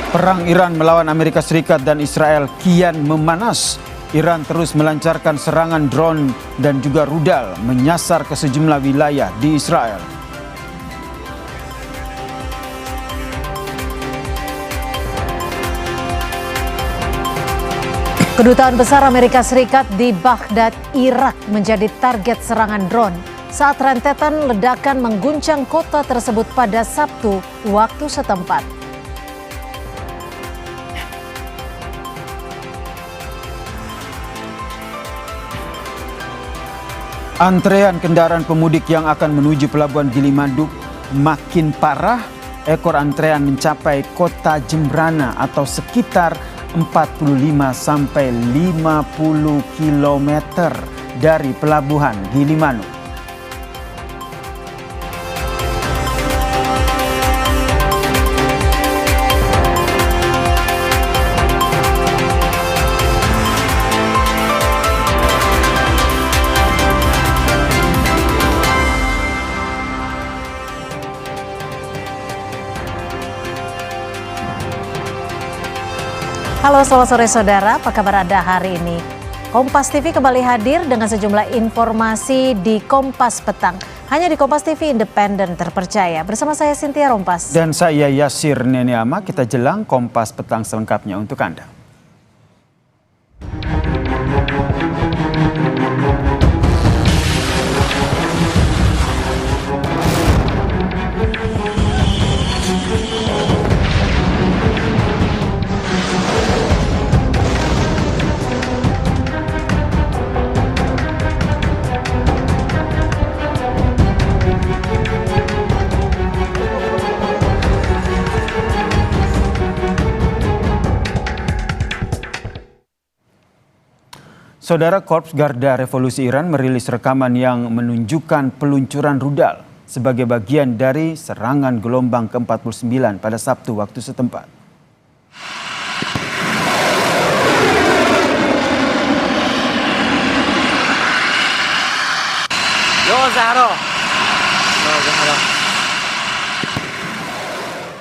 Perang Iran melawan Amerika Serikat dan Israel kian memanas. Iran terus melancarkan serangan drone dan juga rudal menyasar ke sejumlah wilayah di Israel. Kedutaan Besar Amerika Serikat di Baghdad, Irak menjadi target serangan drone saat rentetan ledakan mengguncang kota tersebut pada Sabtu waktu setempat. Antrean kendaraan pemudik yang akan menuju Pelabuhan Gilimanuk makin parah. Ekor antrean mencapai kota Jembrana atau sekitar 45 sampai 50 km dari Pelabuhan Gilimanuk. Halo, selamat sore saudara, apa kabar Anda hari ini? Kompas TV kembali hadir dengan sejumlah informasi di Kompas Petang. Hanya di Kompas TV independen terpercaya. Bersama saya Cynthia Rompas. Dan saya Yasir Neniama, kita jelang Kompas Petang selengkapnya untuk Anda. Saudara, Korps Garda Revolusi Iran merilis rekaman yang menunjukkan peluncuran rudal sebagai bagian dari serangan gelombang ke-49 pada Sabtu waktu setempat.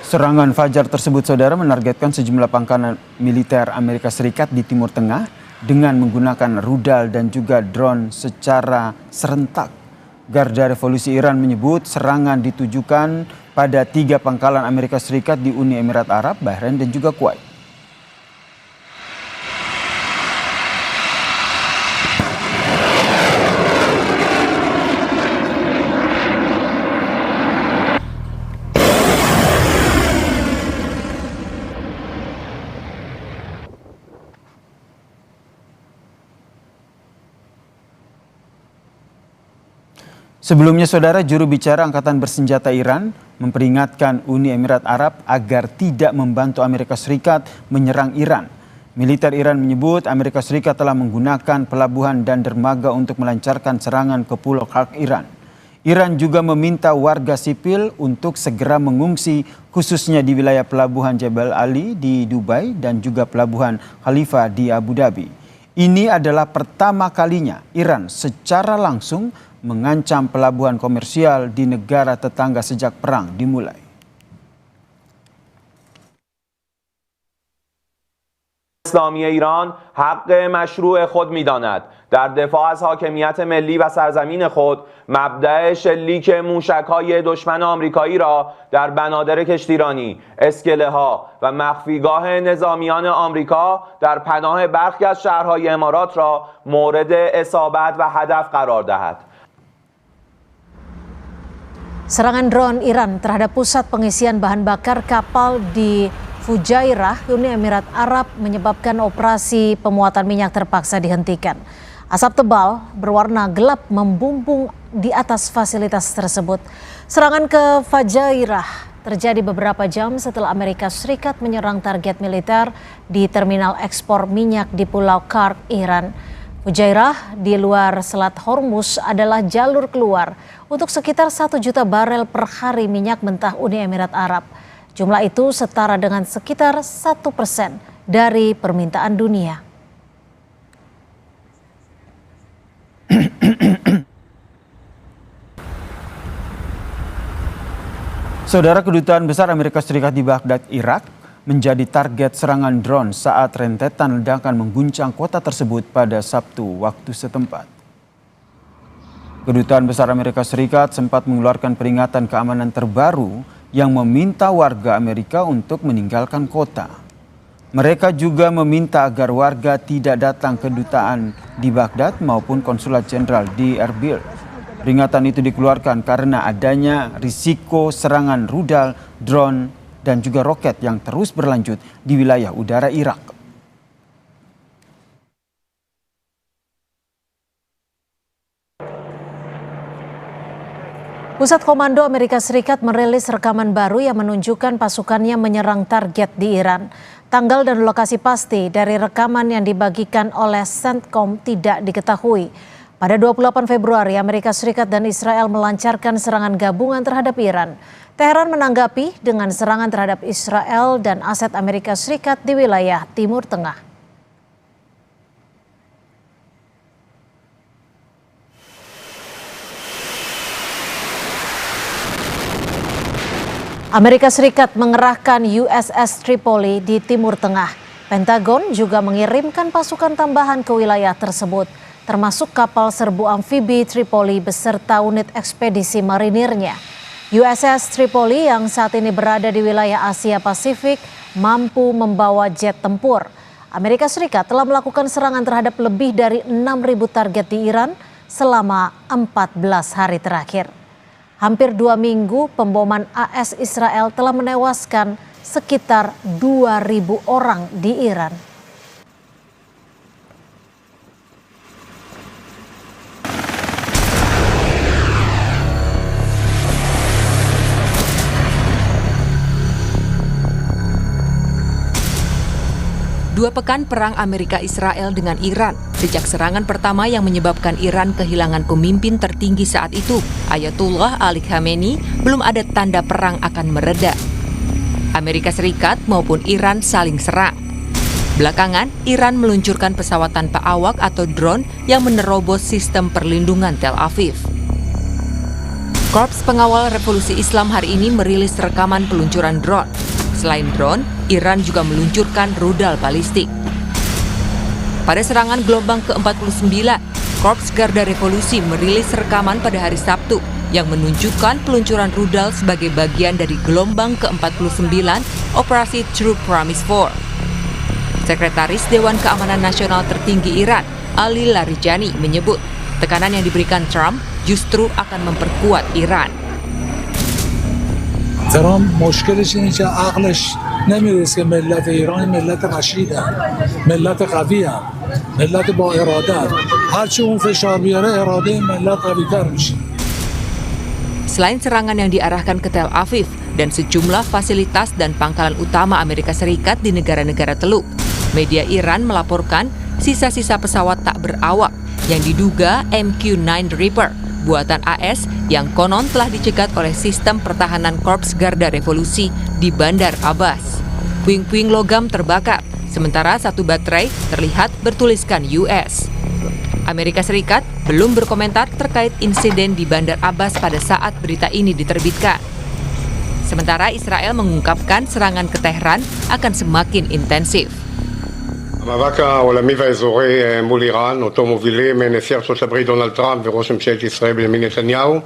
Serangan Fajar tersebut, saudara, menargetkan sejumlah pangkalan militer Amerika Serikat di Timur Tengah dengan menggunakan rudal dan juga drone secara serentak. Garda Revolusi Iran menyebut serangan ditujukan pada 3 pangkalan Amerika Serikat di Uni Emirat Arab, Bahrain dan juga Kuwait. Sebelumnya, saudara, juru bicara Angkatan Bersenjata Iran memperingatkan Uni Emirat Arab agar tidak membantu Amerika Serikat menyerang Iran. Militer Iran menyebut Amerika Serikat telah menggunakan pelabuhan dan dermaga untuk melancarkan serangan ke Pulau Khark Iran. Iran juga meminta warga sipil untuk segera mengungsi, khususnya di wilayah Pelabuhan Jebel Ali di Dubai dan juga Pelabuhan Khalifa di Abu Dhabi. Ini adalah pertama kalinya Iran secara langsung mengancam pelabuhan komersial di negara tetangga sejak perang dimulai. اسلامی ایران حق مشروع خود می‌داند در دفاع از حاکمیت ملی و سرزمین خود مبدأ شلیک موشک‌های دشمن آمریکایی را در بنادر کشتیرانی، اسکله‌ها و مخفیگاه نظامیان آمریکا در پناه برخی از شهرهای امارات را مورد اصابت و هدف قرار دهد. Serangan drone Iran terhadap pusat pengisian bahan bakar kapal di Fujairah, Uni Emirat Arab menyebabkan operasi pemuatan minyak terpaksa dihentikan. Asap tebal berwarna gelap membumbung di atas fasilitas tersebut. Serangan ke Fujairah terjadi beberapa jam setelah Amerika Serikat menyerang target militer di terminal ekspor minyak di Pulau Khark, Iran. Fujairah di luar Selat Hormuz adalah jalur keluar untuk sekitar 1 juta barel per hari minyak mentah Uni Emirat Arab. Jumlah itu setara dengan sekitar 1% dari permintaan dunia. Saudara, Kedutaan Besar Amerika Serikat di Baghdad, Irak menjadi target serangan drone saat rentetan ledakan mengguncang kota tersebut pada Sabtu waktu setempat. Kedutaan Besar Amerika Serikat sempat mengeluarkan peringatan keamanan terbaru yang meminta warga Amerika untuk meninggalkan kota. Mereka juga meminta agar warga tidak datang ke kedutaan di Baghdad maupun konsulat jenderal di Erbil. Peringatan itu dikeluarkan karena adanya risiko serangan rudal, drone, dan juga roket yang terus berlanjut di wilayah udara Irak. Pusat Komando Amerika Serikat merilis rekaman baru yang menunjukkan pasukannya menyerang target di Iran. Tanggal dan lokasi pasti dari rekaman yang dibagikan oleh CENTCOM tidak diketahui. Pada 28 Februari, Amerika Serikat dan Israel melancarkan serangan gabungan terhadap Iran. Teheran menanggapi dengan serangan terhadap Israel dan aset Amerika Serikat di wilayah Timur Tengah. Amerika Serikat mengerahkan USS Tripoli di Timur Tengah. Pentagon juga mengirimkan pasukan tambahan ke wilayah tersebut, termasuk kapal serbu amfibi Tripoli beserta unit ekspedisi marinirnya. USS Tripoli yang saat ini berada di wilayah Asia Pasifik mampu membawa jet tempur. Amerika Serikat telah melakukan serangan terhadap lebih dari 6.000 target di Iran selama 14 hari terakhir. Hampir 2 minggu pemboman AS Israel telah menewaskan sekitar 2.000 orang di Iran. Dua pekan perang Amerika-Israel dengan Iran sejak serangan pertama yang menyebabkan Iran kehilangan pemimpin tertinggi saat itu, Ayatollah Ali Khamenei, belum ada tanda perang akan mereda. Amerika Serikat maupun Iran saling serang. Belakangan, Iran meluncurkan pesawat tanpa awak atau drone yang menerobos sistem perlindungan Tel Aviv. Korps Pengawal Revolusi Islam hari ini merilis rekaman peluncuran drone. Selain drone, Iran juga meluncurkan rudal balistik. Pada serangan gelombang ke-49, Korps Garda Revolusi merilis rekaman pada hari Sabtu yang menunjukkan peluncuran rudal sebagai bagian dari gelombang ke-49 Operasi True Promise 4. Sekretaris Dewan Keamanan Nasional tertinggi Iran, Ali Larijani, menyebut tekanan yang diberikan Trump justru akan memperkuat Iran. ترامپ مشکلش اینه که عقلش نمیرسه که ملت ایران ملت رشیدن، ملت قوی‌ان، ملت با اراده. هرچی اون فشار بیاره اراده ملت قوی‌تر میشه. Selain serangan yang diarahkan ke Tel Aviv dan sejumlah fasilitas dan pangkalan utama Amerika Serikat di negara-negara Teluk, media Iran melaporkan sisa-sisa pesawat tak berawak yang diduga MQ-9 Reaper buatan AS yang konon telah dicegat oleh sistem pertahanan Korps Garda Revolusi di Bandar Abbas. Puing-puing logam terbakar, sementara satu baterai terlihat bertuliskan US. Amerika Serikat belum berkomentar terkait insiden di Bandar Abbas pada saat berita ini diterbitkan. Sementara Israel mengungkapkan serangan ke Tehran akan semakin intensif. המאבק העולמי והאזורי מול איראן, אותו מובילים נשיא ארצות הברית דונלד טראמפ וראש ממשלת ישראל בנימין נתניהו,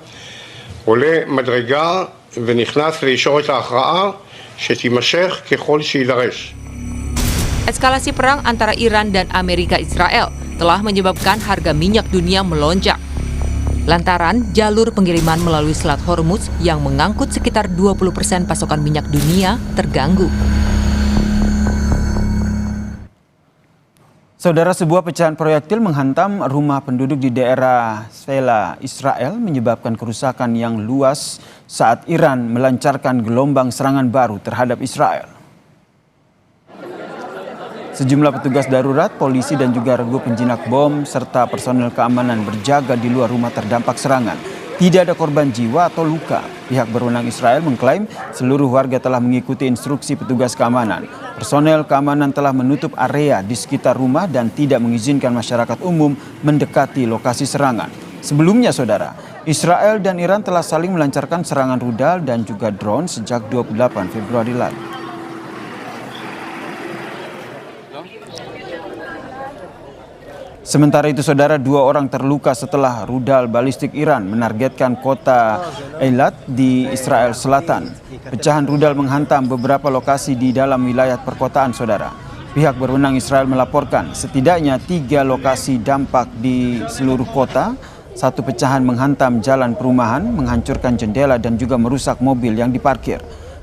עולה מדרגה ונכנס לישורת ההכרעה שתימשך ככל שיידרש. Eskalasi perang antara Iran dan Amerika Israel telah menyebabkan harga minyak dunia melonjak. Lantaran jalur pengiriman melalui Selat Hormuz yang mengangkut sekitar 20% pasokan minyak dunia terganggu. Saudara, sebuah pecahan proyektil menghantam rumah penduduk di daerah Sela, Israel, menyebabkan kerusakan yang luas saat Iran melancarkan gelombang serangan baru terhadap Israel. Sejumlah petugas darurat, polisi dan juga regu penjinak bom serta personel keamanan berjaga di luar rumah terdampak serangan. Tidak ada korban jiwa atau luka. Pihak berwenang Israel mengklaim seluruh warga telah mengikuti instruksi petugas keamanan. Personel keamanan telah menutup area di sekitar rumah dan tidak mengizinkan masyarakat umum mendekati lokasi serangan. Sebelumnya, saudara, Israel dan Iran telah saling melancarkan serangan rudal dan juga drone sejak 28 Februari lalu. Sementara itu, saudara, 2 orang terluka setelah rudal balistik Iran menargetkan kota Eilat di Israel Selatan. Pecahan rudal menghantam beberapa lokasi di dalam wilayah perkotaan, saudara. Pihak berwenang Israel melaporkan setidaknya 3 lokasi dampak di seluruh kota. 1 pecahan menghantam jalan perumahan, menghancurkan jendela dan juga merusak mobil yang diparkir.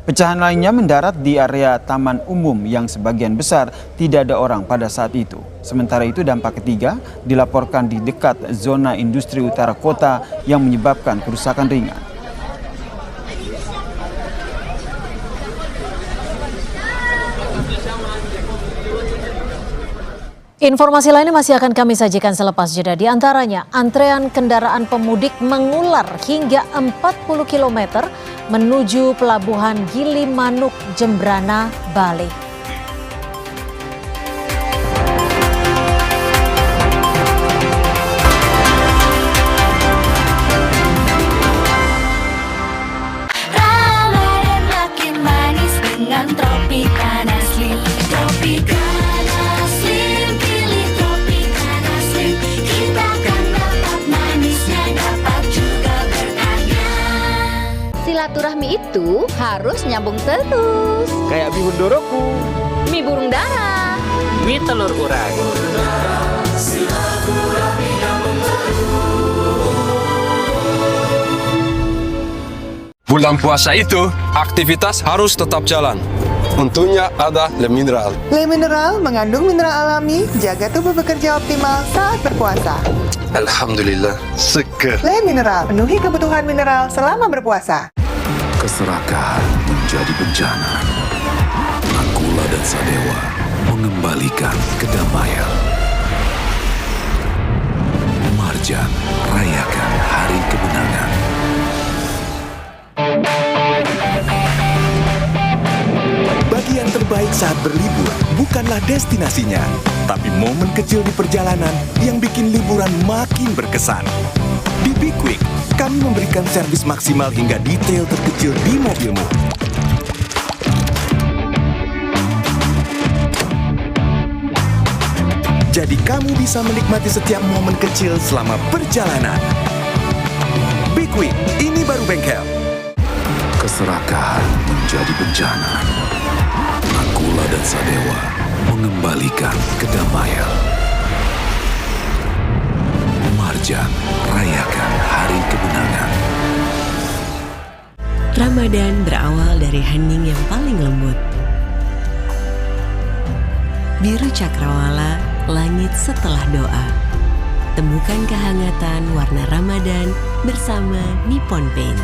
Pecahan lainnya mendarat di area taman umum yang sebagian besar tidak ada orang pada saat itu. Sementara itu, dampak ketiga dilaporkan di dekat zona industri utara kota yang menyebabkan kerusakan ringan. Informasi lainnya masih akan kami sajikan selepas jeda. Di antaranya, antrean kendaraan pemudik mengular hingga 40 km menuju Pelabuhan Gilimanuk, Jembrana, Bali. Ramadan makin manis dengan Tropicana Slim. Tropicana Slim, pilih Tropicana Slim. Kita kan dapat manisnya, dapat juga berkahnya. Silaturahmi itu harus nyambung terus. Kayak bihun doroku, Mie burung dara. mie telur urang. Bulan puasa itu, aktivitas harus tetap jalan. Untungnya ada Le Mineral. Le Mineral mengandung mineral alami, jaga tubuh bekerja optimal saat berpuasa. Alhamdulillah, seger. Le Mineral, penuhi kebutuhan mineral selama berpuasa. Keserakahan menjadi bencana. Nakula dan Sadewa mengembalikan kedamaian. Marjan, rayakan hari kemenangan. Bagian terbaik saat berlibur bukanlah destinasinya, tapi momen kecil di perjalanan yang bikin liburan makin berkesan. Di Be Quick, kami memberikan servis maksimal hingga detail terkecil di mobilmu. Jadi kamu bisa menikmati setiap momen kecil selama perjalanan. Be Quick, ini baru bengkel. Keserakahan menjadi bencana. Nakula dan Sadewa mengembalikan kedamaian. Marjan, rayakan hari kemenangan. Ramadan berawal dari hening yang paling lembut. Biru cakrawala, langit setelah doa. Temukan kehangatan warna Ramadan bersama Nippon Paint.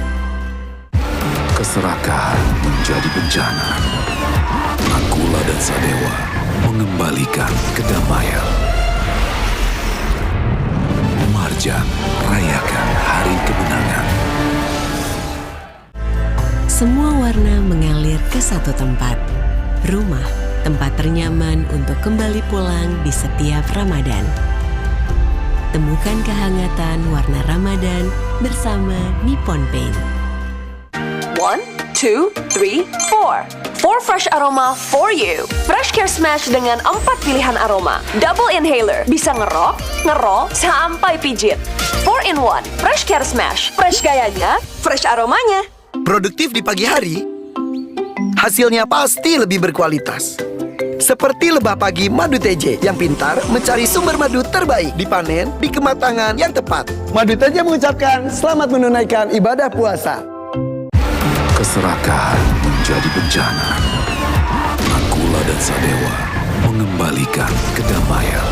Keserakahan menjadi bencana. Nakula dan Sadewa mengembalikan kedamaian. Marjan, rayakan hari kemenangan. Semua warna mengalir ke satu tempat. Rumah, tempat ternyaman untuk kembali pulang di setiap Ramadan. Temukan kehangatan warna Ramadan bersama Nippon Paint. 1, 2, 3, 4. 4 fresh aroma for you. Fresh Care Smash dengan 4 pilihan aroma. Double inhaler, bisa ngerok, ngerol, sampai pijit. 4 in 1, Fresh Care Smash. Fresh gayanya, fresh aromanya. Produktif di pagi hari, hasilnya pasti lebih berkualitas. Seperti lebah pagi madu TJ yang pintar mencari sumber madu terbaik, dipanen di kematangan yang tepat. Madu TJ mengucapkan selamat menunaikan ibadah puasa. Keserakahan menjadi bencana. Nakula dan Sadewa mengembalikan kedamaian.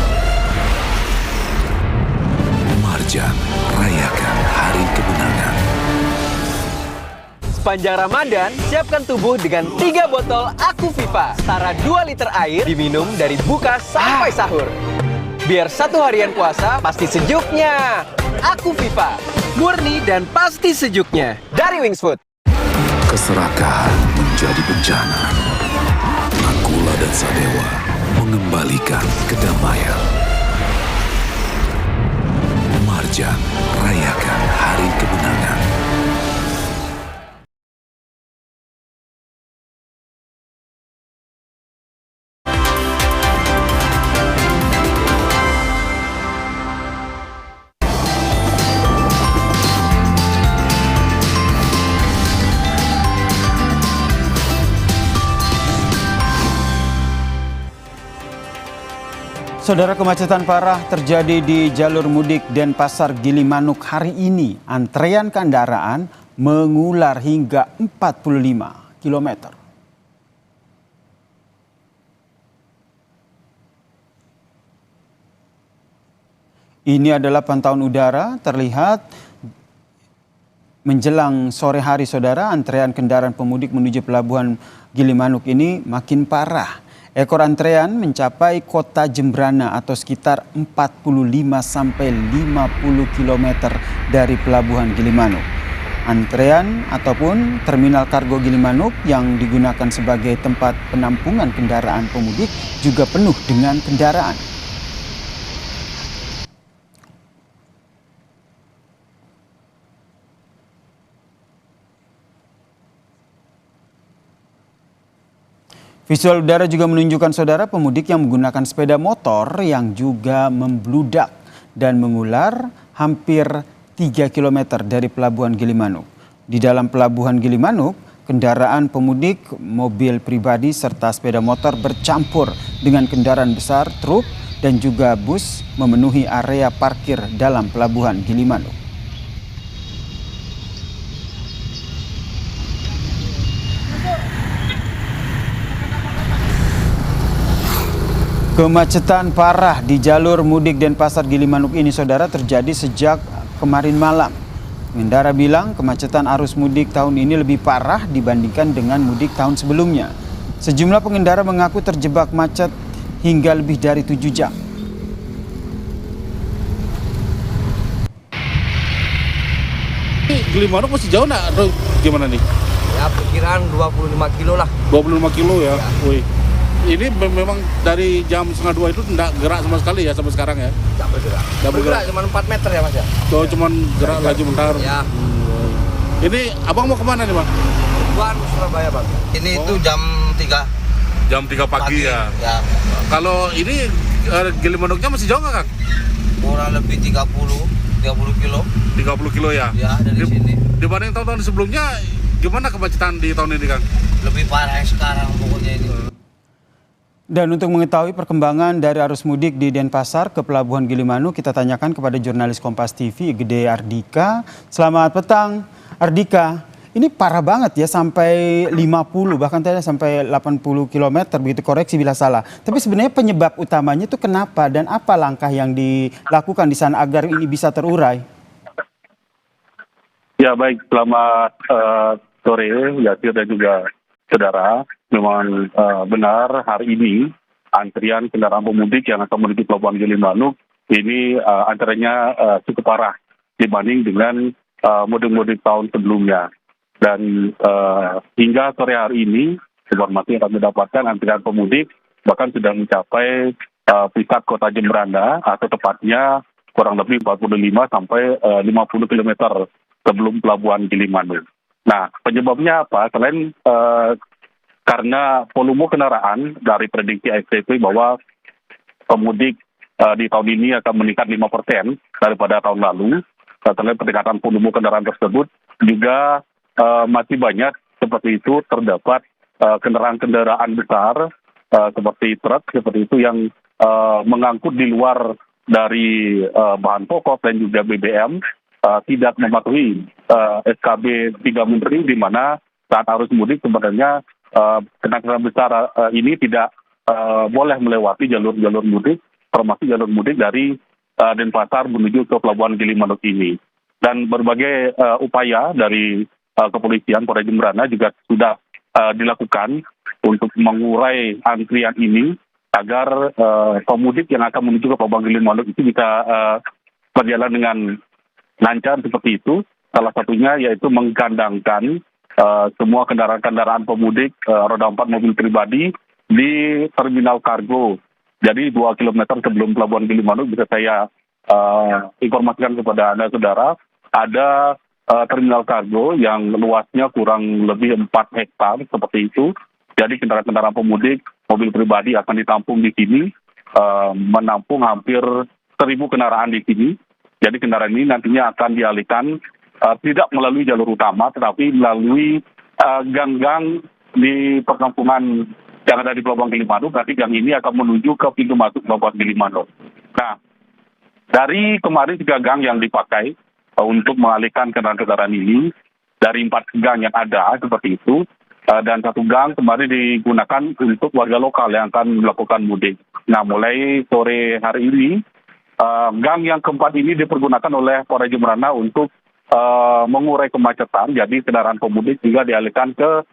Marjan, rayakan hari kemenangan. Sepanjang Ramadan, siapkan tubuh dengan 3 botol Aku Viva. Setara 2 liter air diminum dari buka sampai sahur. Biar satu harian puasa pasti sejuknya. Aku Viva, murni dan pasti sejuknya. Dari Wings Food. Keserakahan menjadi bencana. Nakula dan Sadewa mengembalikan kedamaian. Marjan, rayakan hari kemenangan. Saudara, kemacetan parah terjadi di jalur mudik Denpasar Gilimanuk hari ini. Antrean kendaraan mengular hingga 45 km. Ini adalah pantauan udara terlihat menjelang sore hari, saudara. Antrean kendaraan pemudik menuju pelabuhan Gilimanuk ini makin parah. Ekor antrean mencapai kota Jembrana atau sekitar 45 sampai 50 km dari pelabuhan Gilimanuk. Antrean ataupun terminal kargo Gilimanuk yang digunakan sebagai tempat penampungan kendaraan pemudik juga penuh dengan kendaraan. Visual udara juga menunjukkan, saudara, pemudik yang menggunakan sepeda motor yang juga membludak dan mengular hampir 3 km dari pelabuhan Gilimanuk. Di dalam pelabuhan Gilimanuk, kendaraan pemudik, mobil pribadi serta sepeda motor bercampur dengan kendaraan besar, truk dan juga bus memenuhi area parkir dalam pelabuhan Gilimanuk. Kemacetan parah di jalur mudik Denpasar Gilimanuk ini, saudara, terjadi sejak kemarin malam. Pengendara bilang kemacetan arus mudik tahun ini lebih parah dibandingkan dengan mudik tahun sebelumnya. Sejumlah pengendara mengaku terjebak macet hingga lebih dari 7 jam. Gilimanuk masih jauh nggak atau gimana nih? Ya perkiraan 25 kilo lah. 25 kilo ya? Wih. Ini memang dari jam 1:30 itu tidak gerak sama sekali ya sampai sekarang ya? Tidak bergerak, cuma 4 meter ya Mas ya? So, cuma gerak laju bentar? Ya. Ini abang mau kemana nih Bang? Tujuan Surabaya Bang. Ini itu jam 3. Jam 3 pagi ya? Ya. Kalau ini Gilimanuknya masih jauh nggak Kang? Kurang lebih 30 kilo. 30 kilo ya? Ya, dari sini. Dibanding tahun-tahun sebelumnya, gimana kemacetan di tahun ini Kang? Lebih parah yang sekarang pokoknya ini. Dan untuk mengetahui perkembangan dari arus mudik di Denpasar ke Pelabuhan Gilimanuk, kita tanyakan kepada jurnalis Kompas TV, Gede Ardika. Selamat petang, Ardika. Ini parah banget ya, sampai 50, bahkan tadi sampai 80 km, begitu, koreksi bila salah. Tapi sebenarnya penyebab utamanya itu kenapa dan apa langkah yang dilakukan di sana agar ini bisa terurai? Ya baik, selamat sore Yasir dan juga saudara. Memang benar hari ini antrian kendaraan pemudik yang akan menuju Pelabuhan Gilimanuk ini antaranya cukup parah dibanding dengan mudik-mudik tahun sebelumnya. Dan hingga sore hari ini informasi yang kami dapatkan antrian pemudik bahkan sudah mencapai pusat kota Jembrana atau tepatnya kurang lebih 45 sampai 50 km sebelum Pelabuhan Gilimanuk. Nah, penyebabnya apa? Selain karena volume kendaraan dari prediksi ASTP bahwa pemudik di tahun ini akan meningkat 5% daripada tahun lalu. Selain peningkatan volume kendaraan tersebut juga masih banyak seperti itu terdapat kendaraan-kendaraan besar seperti truk seperti itu yang mengangkut di luar dari bahan pokok dan juga BBM tidak mematuhi SKB 3 Menteri, di mana saat arus mudik sebenarnya kendaraan besar ini tidak boleh melewati jalur-jalur mudik, termasuk jalur mudik dari Denpasar menuju ke Pelabuhan Gilimanuk ini. Dan berbagai upaya dari kepolisian Polres Jembrana juga sudah dilakukan untuk mengurai antrian ini agar pemudik yang akan menuju ke Pelabuhan Gilimanuk itu bisa berjalan dengan lancar seperti itu. Salah satunya yaitu menggandangkan semua kendaraan-kendaraan pemudik roda 4 mobil pribadi di terminal kargo. Jadi 2 km sebelum Pelabuhan Gilimanuk bisa saya informasikan kepada Anda saudara, ada terminal kargo yang luasnya kurang lebih 4 hektar seperti itu. Jadi kendaraan-kendaraan pemudik mobil pribadi akan ditampung di sini, menampung hampir 1.000 kendaraan di sini. Jadi kendaraan ini nantinya akan dialihkan tidak melalui jalur utama, tetapi melalui gang-gang di perkampungan yang ada di Pelabuhan Gilimanuk, nanti gang ini akan menuju ke pintu masuk Pelabuhan Gilimanuk. Nah, dari kemarin 3 gang yang dipakai untuk mengalihkan kendaraan-kendaraan ini, dari 4 gang yang ada seperti itu, dan 1 gang kemarin digunakan untuk warga lokal yang akan melakukan mudik. Nah, mulai sore hari ini, gang yang keempat ini dipergunakan oleh Polres Jemberana untuk mengurai kemacetan, jadi kendaraan pemudik juga dialihkan ke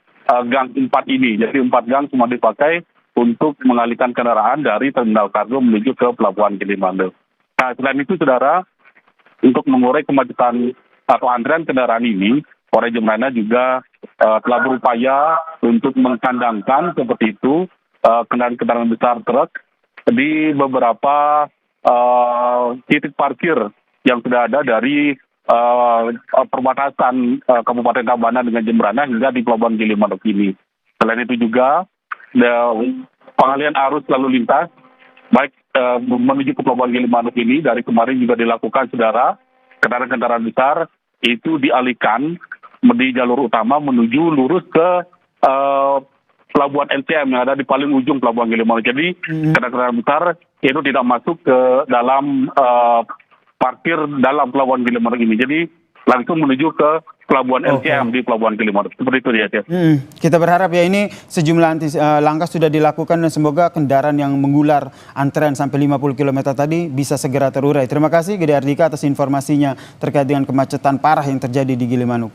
gang 4 ini. Jadi 4 gang semua dipakai untuk mengalihkan kendaraan dari terminal kargo menuju ke Pelabuhan Gilimanuk. Nah, selain itu, saudara, untuk mengurai kemacetan atau antrean kendaraan ini, Polres Jemberana juga telah berupaya untuk mengkandangkan seperti itu kendaraan-kendaraan besar truk di beberapa titik parkir yang sudah ada dari perbatasan Kabupaten Tabanan dengan Jemberana hingga di Pelabuhan Gilimanuk ini. Selain itu juga pengalihan arus lalu lintas baik menuju ke Pelabuhan Gilimanuk ini dari kemarin juga dilakukan, saudara. Kendaraan-kendaraan besar itu dialihkan di jalur utama menuju lurus ke Pelabuhan LCM yang ada di paling ujung Pelabuhan Gilimanuk. Jadi kendaraan besar itu tidak masuk ke dalam parkir dalam Pelabuhan Gilimanuk ini. Jadi langsung menuju ke Pelabuhan LCM di Pelabuhan Gilimanuk. Seperti itu dia. Kita berharap ya ini sejumlah langkah sudah dilakukan dan semoga kendaraan yang mengular antrean sampai 50 km tadi bisa segera terurai. Terima kasih Gede Ardika atas informasinya terkait dengan kemacetan parah yang terjadi di Gilimanuk.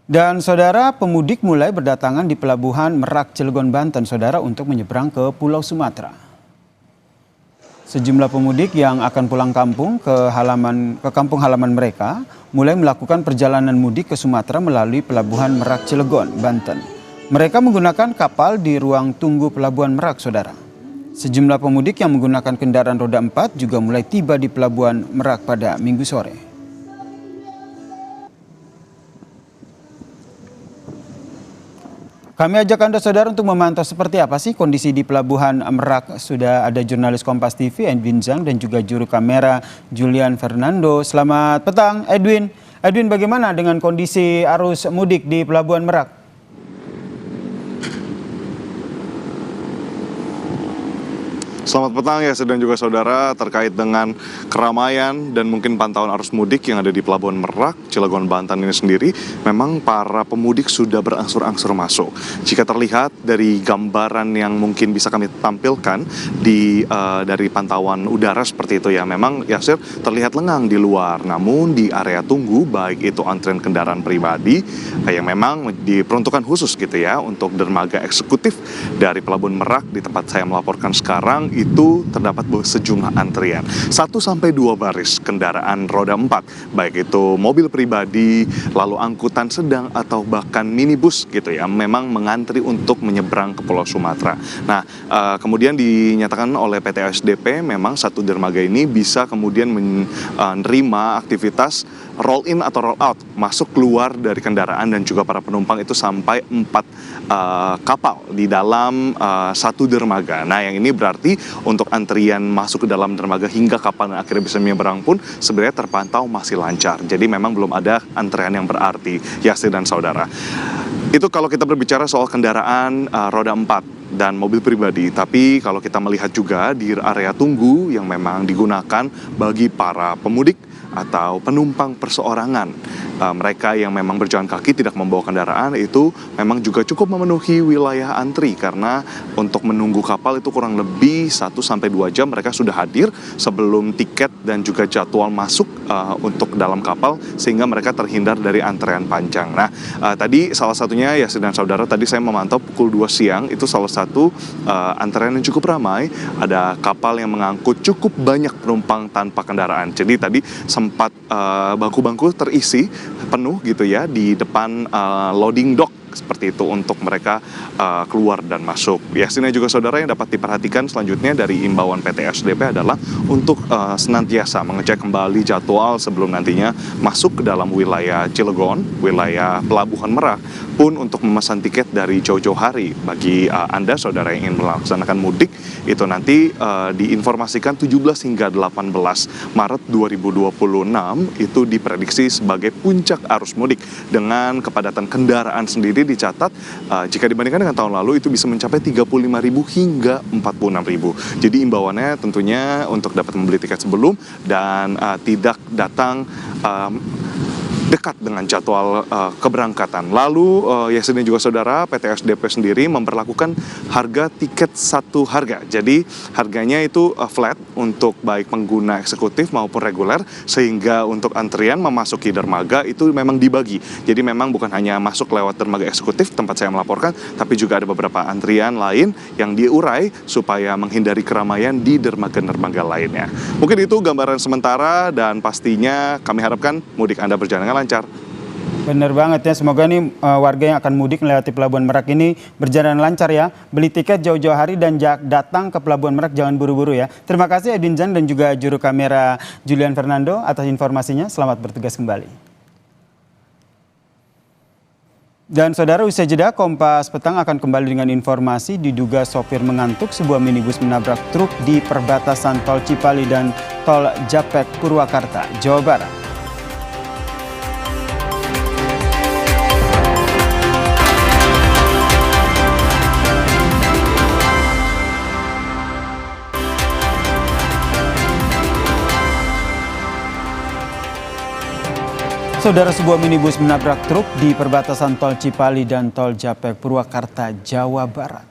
Dan saudara, pemudik mulai berdatangan di Pelabuhan Merak, Cilegon, Banten, saudara, untuk menyeberang ke Pulau Sumatera. Sejumlah pemudik yang akan pulang kampung ke kampung halaman mereka mulai melakukan perjalanan mudik ke Sumatera melalui Pelabuhan Merak, Cilegon, Banten. Mereka menggunakan kapal di ruang tunggu Pelabuhan Merak, saudara. Sejumlah pemudik yang menggunakan kendaraan roda 4 juga mulai tiba di Pelabuhan Merak pada Minggu sore. Kami ajak Anda, saudara, untuk memantau seperti apa sih kondisi di Pelabuhan Merak. Sudah ada jurnalis Kompas TV Edwin Zhang dan juga juru kamera Julian Fernando. Selamat petang, Edwin. Edwin, bagaimana dengan kondisi arus mudik di Pelabuhan Merak? Selamat petang ya, dan juga saudara, terkait dengan keramaian dan mungkin pantauan arus mudik yang ada di Pelabuhan Merak, Cilegon, Banten ini sendiri, memang para pemudik sudah berangsur-angsur masuk. Jika terlihat dari gambaran yang mungkin bisa kami tampilkan dari pantauan udara seperti itu ya, memang Yasir terlihat lengang di luar. Namun di area tunggu, baik itu antrian kendaraan pribadi yang memang diperuntukkan khusus gitu ya untuk dermaga eksekutif dari Pelabuhan Merak di tempat saya melaporkan sekarang, itu terdapat sejumlah antrian 1-2 baris kendaraan roda 4, baik itu mobil pribadi, lalu angkutan sedang atau bahkan minibus gitu ya, memang mengantri untuk menyeberang ke Pulau Sumatera. Nah, kemudian dinyatakan oleh PT SDP memang satu dermaga ini bisa kemudian menerima aktivitas roll in atau roll out, masuk keluar dari kendaraan dan juga para penumpang itu sampai 4 kapal di dalam satu dermaga. Nah, yang ini berarti untuk antrian masuk ke dalam dermaga hingga kapal dan akhirnya bisa menyeberang pun sebenarnya terpantau masih lancar. Jadi memang belum ada antrean yang berarti, Yasir dan saudara. Itu kalau kita berbicara soal kendaraan roda 4 dan mobil pribadi. Tapi kalau kita melihat juga di area tunggu yang memang digunakan bagi para pemudik atau penumpang perseorangan, mereka yang memang berjalan kaki tidak membawa kendaraan, itu memang juga cukup memenuhi wilayah antri, karena untuk menunggu kapal itu kurang lebih 1-2 jam mereka sudah hadir sebelum tiket dan juga jadwal masuk untuk dalam kapal, sehingga mereka terhindar dari antrean panjang. Nah, tadi salah satunya ya, dan saudara, tadi saya memantau pukul 2 siang itu salah satu antrean yang cukup ramai, ada kapal yang mengangkut cukup banyak penumpang tanpa kendaraan. Jadi tadi sempat bangku-bangku terisi penuh gitu ya di depan loading dock seperti itu untuk mereka keluar dan masuk. Ya, sini juga saudara, yang dapat diperhatikan selanjutnya dari imbauan PT SDP adalah untuk senantiasa mengecek kembali jadwal sebelum nantinya masuk ke dalam wilayah Cilegon, wilayah Pelabuhan Merak, pun untuk memesan tiket dari jauh-jauh hari. Bagi Anda saudara yang ingin melaksanakan mudik, itu nanti diinformasikan 17 hingga 18 Maret 2026 itu diprediksi sebagai puncak arus mudik dengan kepadatan kendaraan sendiri dicatat jika dibandingkan dengan tahun lalu itu bisa mencapai 35.000 hingga 46.000. Jadi imbauannya tentunya untuk dapat membeli tiket sebelum dan tidak datang dekat dengan jadwal keberangkatan. Lalu ya dan juga saudara, PT SDP sendiri memperlakukan harga tiket satu harga. Jadi harganya itu flat untuk baik pengguna eksekutif maupun reguler, sehingga untuk antrian memasuki dermaga itu memang dibagi. Jadi memang bukan hanya masuk lewat dermaga eksekutif tempat saya melaporkan, tapi juga ada beberapa antrian lain yang diurai supaya menghindari keramaian di dermaga-dermaga lainnya. Mungkin itu gambaran sementara dan pastinya kami harapkan mudik Anda berjalan lancar. Benar banget ya, semoga nih warga yang akan mudik melewati Pelabuhan Merak ini berjalan lancar ya. Beli tiket jauh-jauh hari dan datang ke Pelabuhan Merak, jangan buru-buru ya. Terima kasih Edwin Jan dan juga juru kamera Julian Fernando atas informasinya. Selamat bertugas kembali. Dan saudara, usai jeda Kompas Petang akan kembali dengan informasi diduga sopir mengantuk sebuah minibus menabrak truk di perbatasan Tol Cipali dan Tol Japek Purwakarta, Jawa Barat. Saudara, sebuah minibus menabrak truk di perbatasan Tol Cipali dan Tol Japek Purwakarta, Jawa Barat.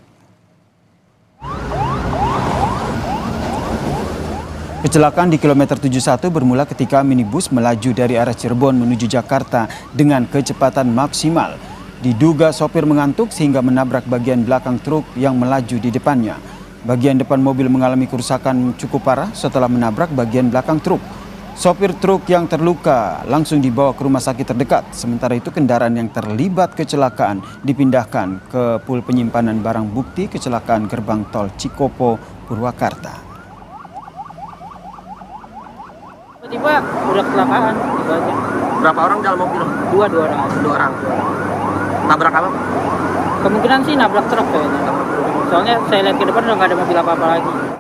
Kecelakaan di kilometer 71 bermula ketika minibus melaju dari arah Cirebon menuju Jakarta dengan kecepatan maksimal. Diduga sopir mengantuk sehingga menabrak bagian belakang truk yang melaju di depannya. Bagian depan mobil mengalami kerusakan cukup parah setelah menabrak bagian belakang truk. Sopir truk yang terluka langsung dibawa ke rumah sakit terdekat. Sementara itu kendaraan yang terlibat kecelakaan dipindahkan ke pul penyimpanan barang bukti kecelakaan gerbang tol Cikopo, Purwakarta. Tiba-tiba udah kecelakaan, tiba aja. Berapa orang dalam mobil? Dua orang. Nabrak apa? Kemungkinan sih nabrak truk kayaknya. Soalnya saya lihat ke depan udah nggak ada mobil apa-apa lagi.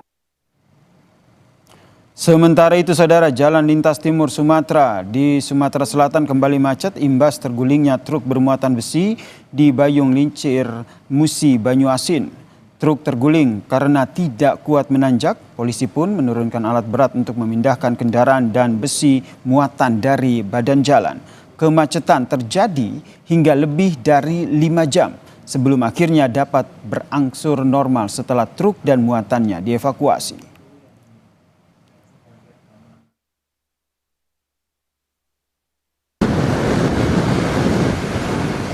Sementara itu saudara, jalan lintas timur Sumatera di Sumatera Selatan kembali macet imbas tergulingnya truk bermuatan besi di Bayung Lincir, Musi, Banyuasin. Truk terguling karena tidak kuat menanjak. Polisi pun menurunkan alat berat untuk memindahkan kendaraan dan besi muatan dari badan jalan. Kemacetan terjadi hingga lebih dari 5 jam sebelum akhirnya dapat berangsur normal setelah truk dan muatannya dievakuasi.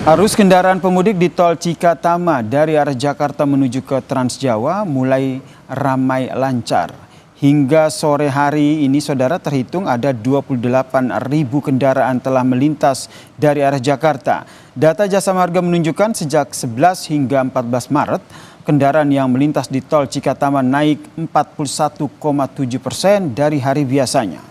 Arus kendaraan pemudik di Tol Cikatama dari arah Jakarta menuju ke Trans Jawa mulai ramai lancar. Hingga sore hari ini saudara terhitung ada 28.000 kendaraan telah melintas dari arah Jakarta. Data Jasa Marga menunjukkan sejak 11 hingga 14 Maret, kendaraan yang melintas di Tol Cikatama naik 41,7% dari hari biasanya.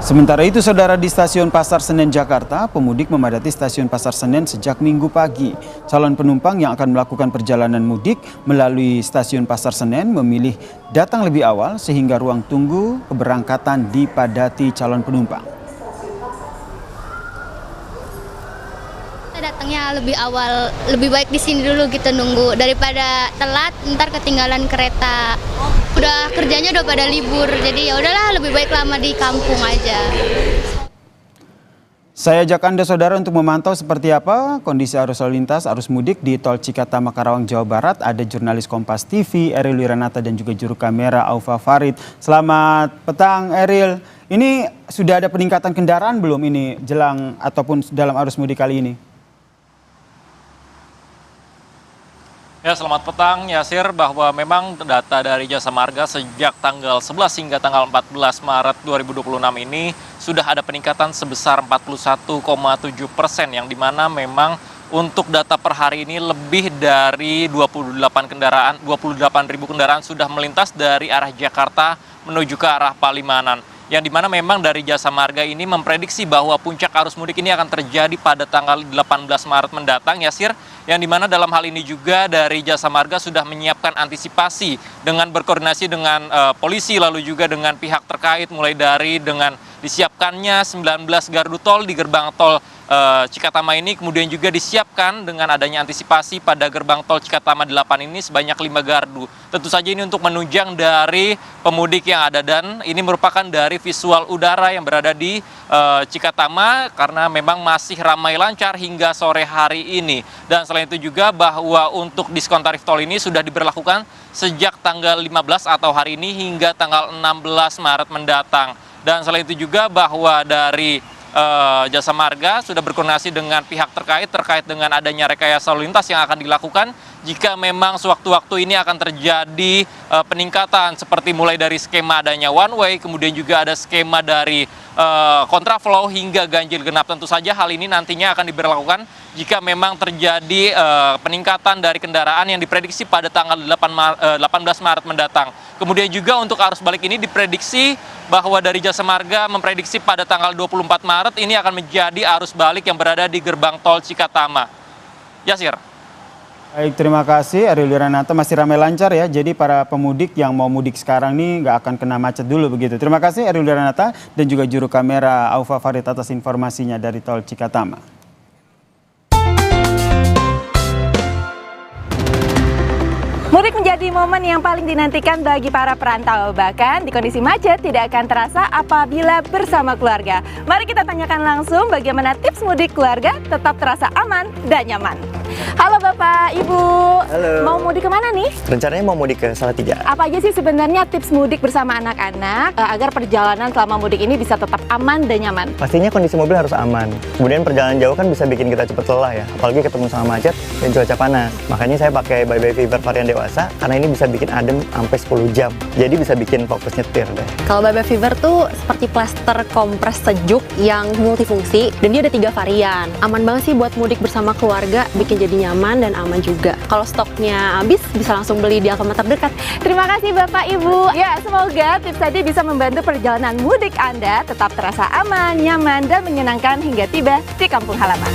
Sementara itu saudara, di Stasiun Pasar Senen Jakarta, pemudik memadati Stasiun Pasar Senen sejak Minggu pagi. Calon penumpang yang akan melakukan perjalanan mudik melalui Stasiun Pasar Senen memilih datang lebih awal sehingga ruang tunggu keberangkatan dipadati calon penumpang. Kita datangnya lebih awal, lebih baik di sini dulu gitu nunggu daripada telat ntar ketinggalan kereta. Udah kerjanya udah pada libur, jadi ya udahlah lebih baik lama di kampung aja. Saya ajak Anda saudara untuk memantau seperti apa kondisi arus lalu lintas arus mudik di Tol Cikatama Karawang, Jawa Barat. Ada jurnalis Kompas TV Eril Wiranata dan juga juru kamera Aufa Farid. Selamat petang Eril. Ini sudah ada peningkatan kendaraan belum ini jelang ataupun dalam arus mudik kali ini? Ya, selamat petang Yasir, bahwa memang data dari Jasa Marga sejak tanggal 11 hingga tanggal 14 Maret 2026 ini sudah ada peningkatan sebesar 41,7%, yang dimana memang untuk data per hari ini lebih dari 28.000 kendaraan sudah melintas dari arah Jakarta menuju ke arah Palimanan. Yang dimana memang dari Jasa Marga ini memprediksi bahwa puncak arus mudik ini akan terjadi pada tanggal 18 Maret mendatang Yasir, yang dimana dalam hal ini juga dari Jasa Marga sudah menyiapkan antisipasi dengan berkoordinasi dengan polisi lalu juga dengan pihak terkait, mulai dari dengan disiapkannya 19 gardu tol di gerbang tol Cikatama ini, kemudian juga disiapkan dengan adanya antisipasi pada gerbang tol Cikatama 8 ini sebanyak 5 gardu. Tentu saja ini untuk menunjang dari pemudik yang ada, dan ini merupakan dari visual udara yang berada di Cikatama karena memang masih ramai lancar hingga sore hari ini. Dan selain itu juga bahwa untuk diskon tarif tol ini sudah diberlakukan sejak tanggal 15 atau hari ini hingga tanggal 16 Maret mendatang. Dan selain itu juga bahwa dari Jasa Marga sudah berkoordinasi dengan pihak terkait dengan adanya rekayasa lalu lintas yang akan dilakukan jika memang sewaktu-waktu ini akan terjadi peningkatan, seperti mulai dari skema adanya one way, kemudian juga ada skema dari kontraflow hingga ganjil genap. Tentu saja hal ini nantinya akan diberlakukan jika memang terjadi peningkatan dari kendaraan yang diprediksi pada tanggal 18 Maret mendatang. Kemudian juga untuk arus balik ini diprediksi bahwa dari Jasa Marga memprediksi pada tanggal 24 Maret ini akan menjadi arus balik yang berada di gerbang tol Cikatama. Yasir. Baik, terima kasih Ariel Wiranata. Masih ramai lancar ya, jadi para pemudik yang mau mudik sekarang nih nggak akan kena macet dulu begitu. Terima kasih Ariel Wiranata dan juga juru kamera Aufa Farid atas informasinya dari tol Cikatama. Mudik menjadi momen yang paling dinantikan bagi para perantau. Bahkan di kondisi macet tidak akan terasa apabila bersama keluarga. Mari kita tanyakan langsung bagaimana tips mudik keluarga tetap terasa aman dan nyaman. Halo Bapak, Ibu. Halo. Mau mudik kemana nih? Rencananya mau mudik ke Salatiga. Apa aja sih sebenarnya tips mudik bersama anak-anak agar perjalanan selama mudik ini bisa tetap aman dan nyaman? Pastinya kondisi mobil harus aman. Kemudian perjalanan jauh kan bisa bikin kita cepat lelah ya. Apalagi ketemu sama macet dan cuaca panas. Makanya saya pakai Bye Bye Fever varian dewasa karena ini bisa bikin adem sampai 10 jam. Jadi bisa bikin fokus nyetir deh. Kalau Bye Bye Fever tuh seperti plester kompres sejuk yang multifungsi dan dia ada 3 varian. Aman banget sih buat mudik bersama keluarga, bikin jadi nyaman dan aman juga. Kalau stoknya habis bisa langsung beli di Alfamart terdekat. Terima kasih Bapak Ibu. Ya, semoga tips tadi bisa membantu perjalanan mudik Anda tetap terasa aman, nyaman, dan menyenangkan hingga tiba di kampung halaman.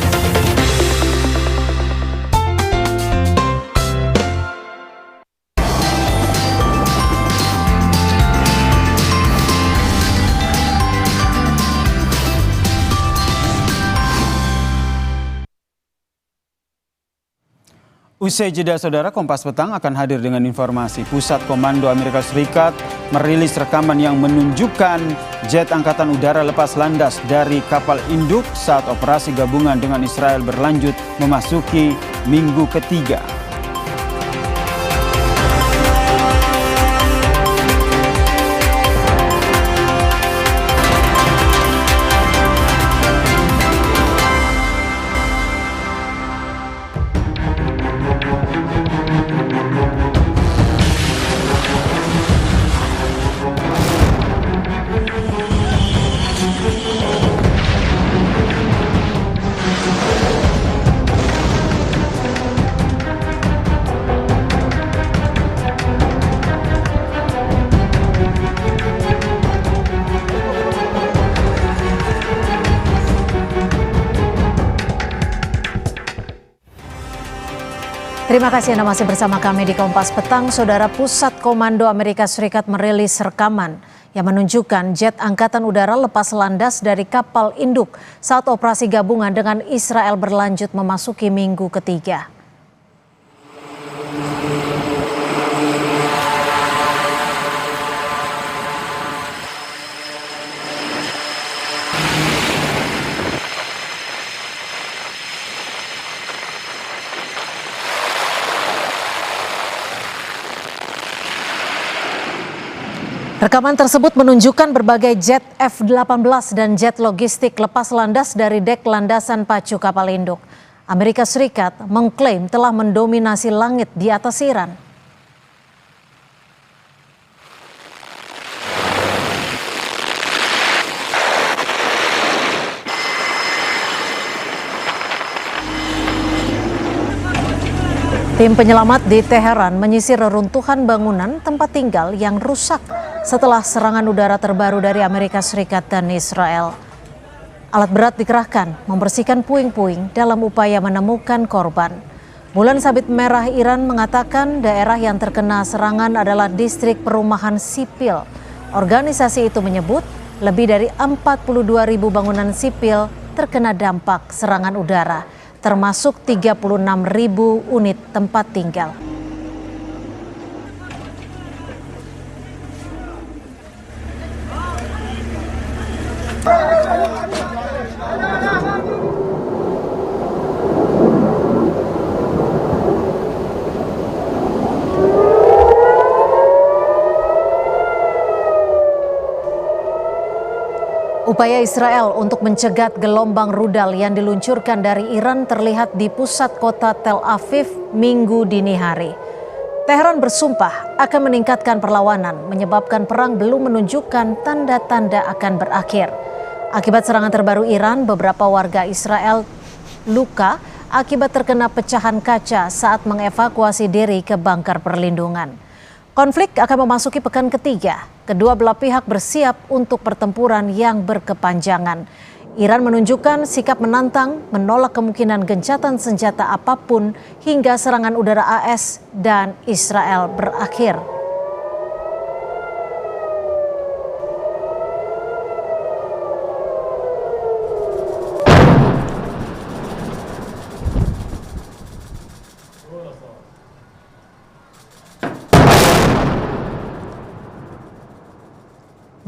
Usai jeda saudara, Kompas Petang akan hadir dengan informasi Pusat Komando Amerika Serikat merilis rekaman yang menunjukkan jet angkatan udara lepas landas dari kapal induk saat operasi gabungan dengan Israel berlanjut memasuki minggu ketiga. Terima kasih Anda masih bersama kami di Kompas Petang. Saudara, Pusat Komando Amerika Serikat merilis rekaman yang menunjukkan jet angkatan udara lepas landas dari kapal induk saat operasi gabungan dengan Israel berlanjut memasuki minggu ketiga. Rekaman tersebut menunjukkan berbagai jet F-18 dan jet logistik lepas landas dari dek landasan pacu kapal induk. Amerika Serikat mengklaim telah mendominasi langit di atas Iran. Tim penyelamat di Teheran menyisir reruntuhan bangunan tempat tinggal yang rusak setelah serangan udara terbaru dari Amerika Serikat dan Israel. Alat berat dikerahkan membersihkan puing-puing dalam upaya menemukan korban. Bulan Sabit Merah Iran mengatakan daerah yang terkena serangan adalah distrik perumahan sipil. Organisasi itu menyebut lebih dari 42.000 bangunan sipil terkena dampak serangan udara, termasuk 36.000 unit tempat tinggal. Upaya Israel untuk mencegat gelombang rudal yang diluncurkan dari Iran terlihat di pusat kota Tel Aviv Minggu dini hari. Teheran bersumpah akan meningkatkan perlawanan, menyebabkan perang belum menunjukkan tanda-tanda akan berakhir. Akibat serangan terbaru Iran, beberapa warga Israel luka akibat terkena pecahan kaca saat mengevakuasi diri ke bunker perlindungan. Konflik akan memasuki pekan ketiga. Kedua belah pihak bersiap untuk pertempuran yang berkepanjangan. Iran menunjukkan sikap menantang, menolak kemungkinan gencatan senjata apapun hingga serangan udara AS dan Israel berakhir.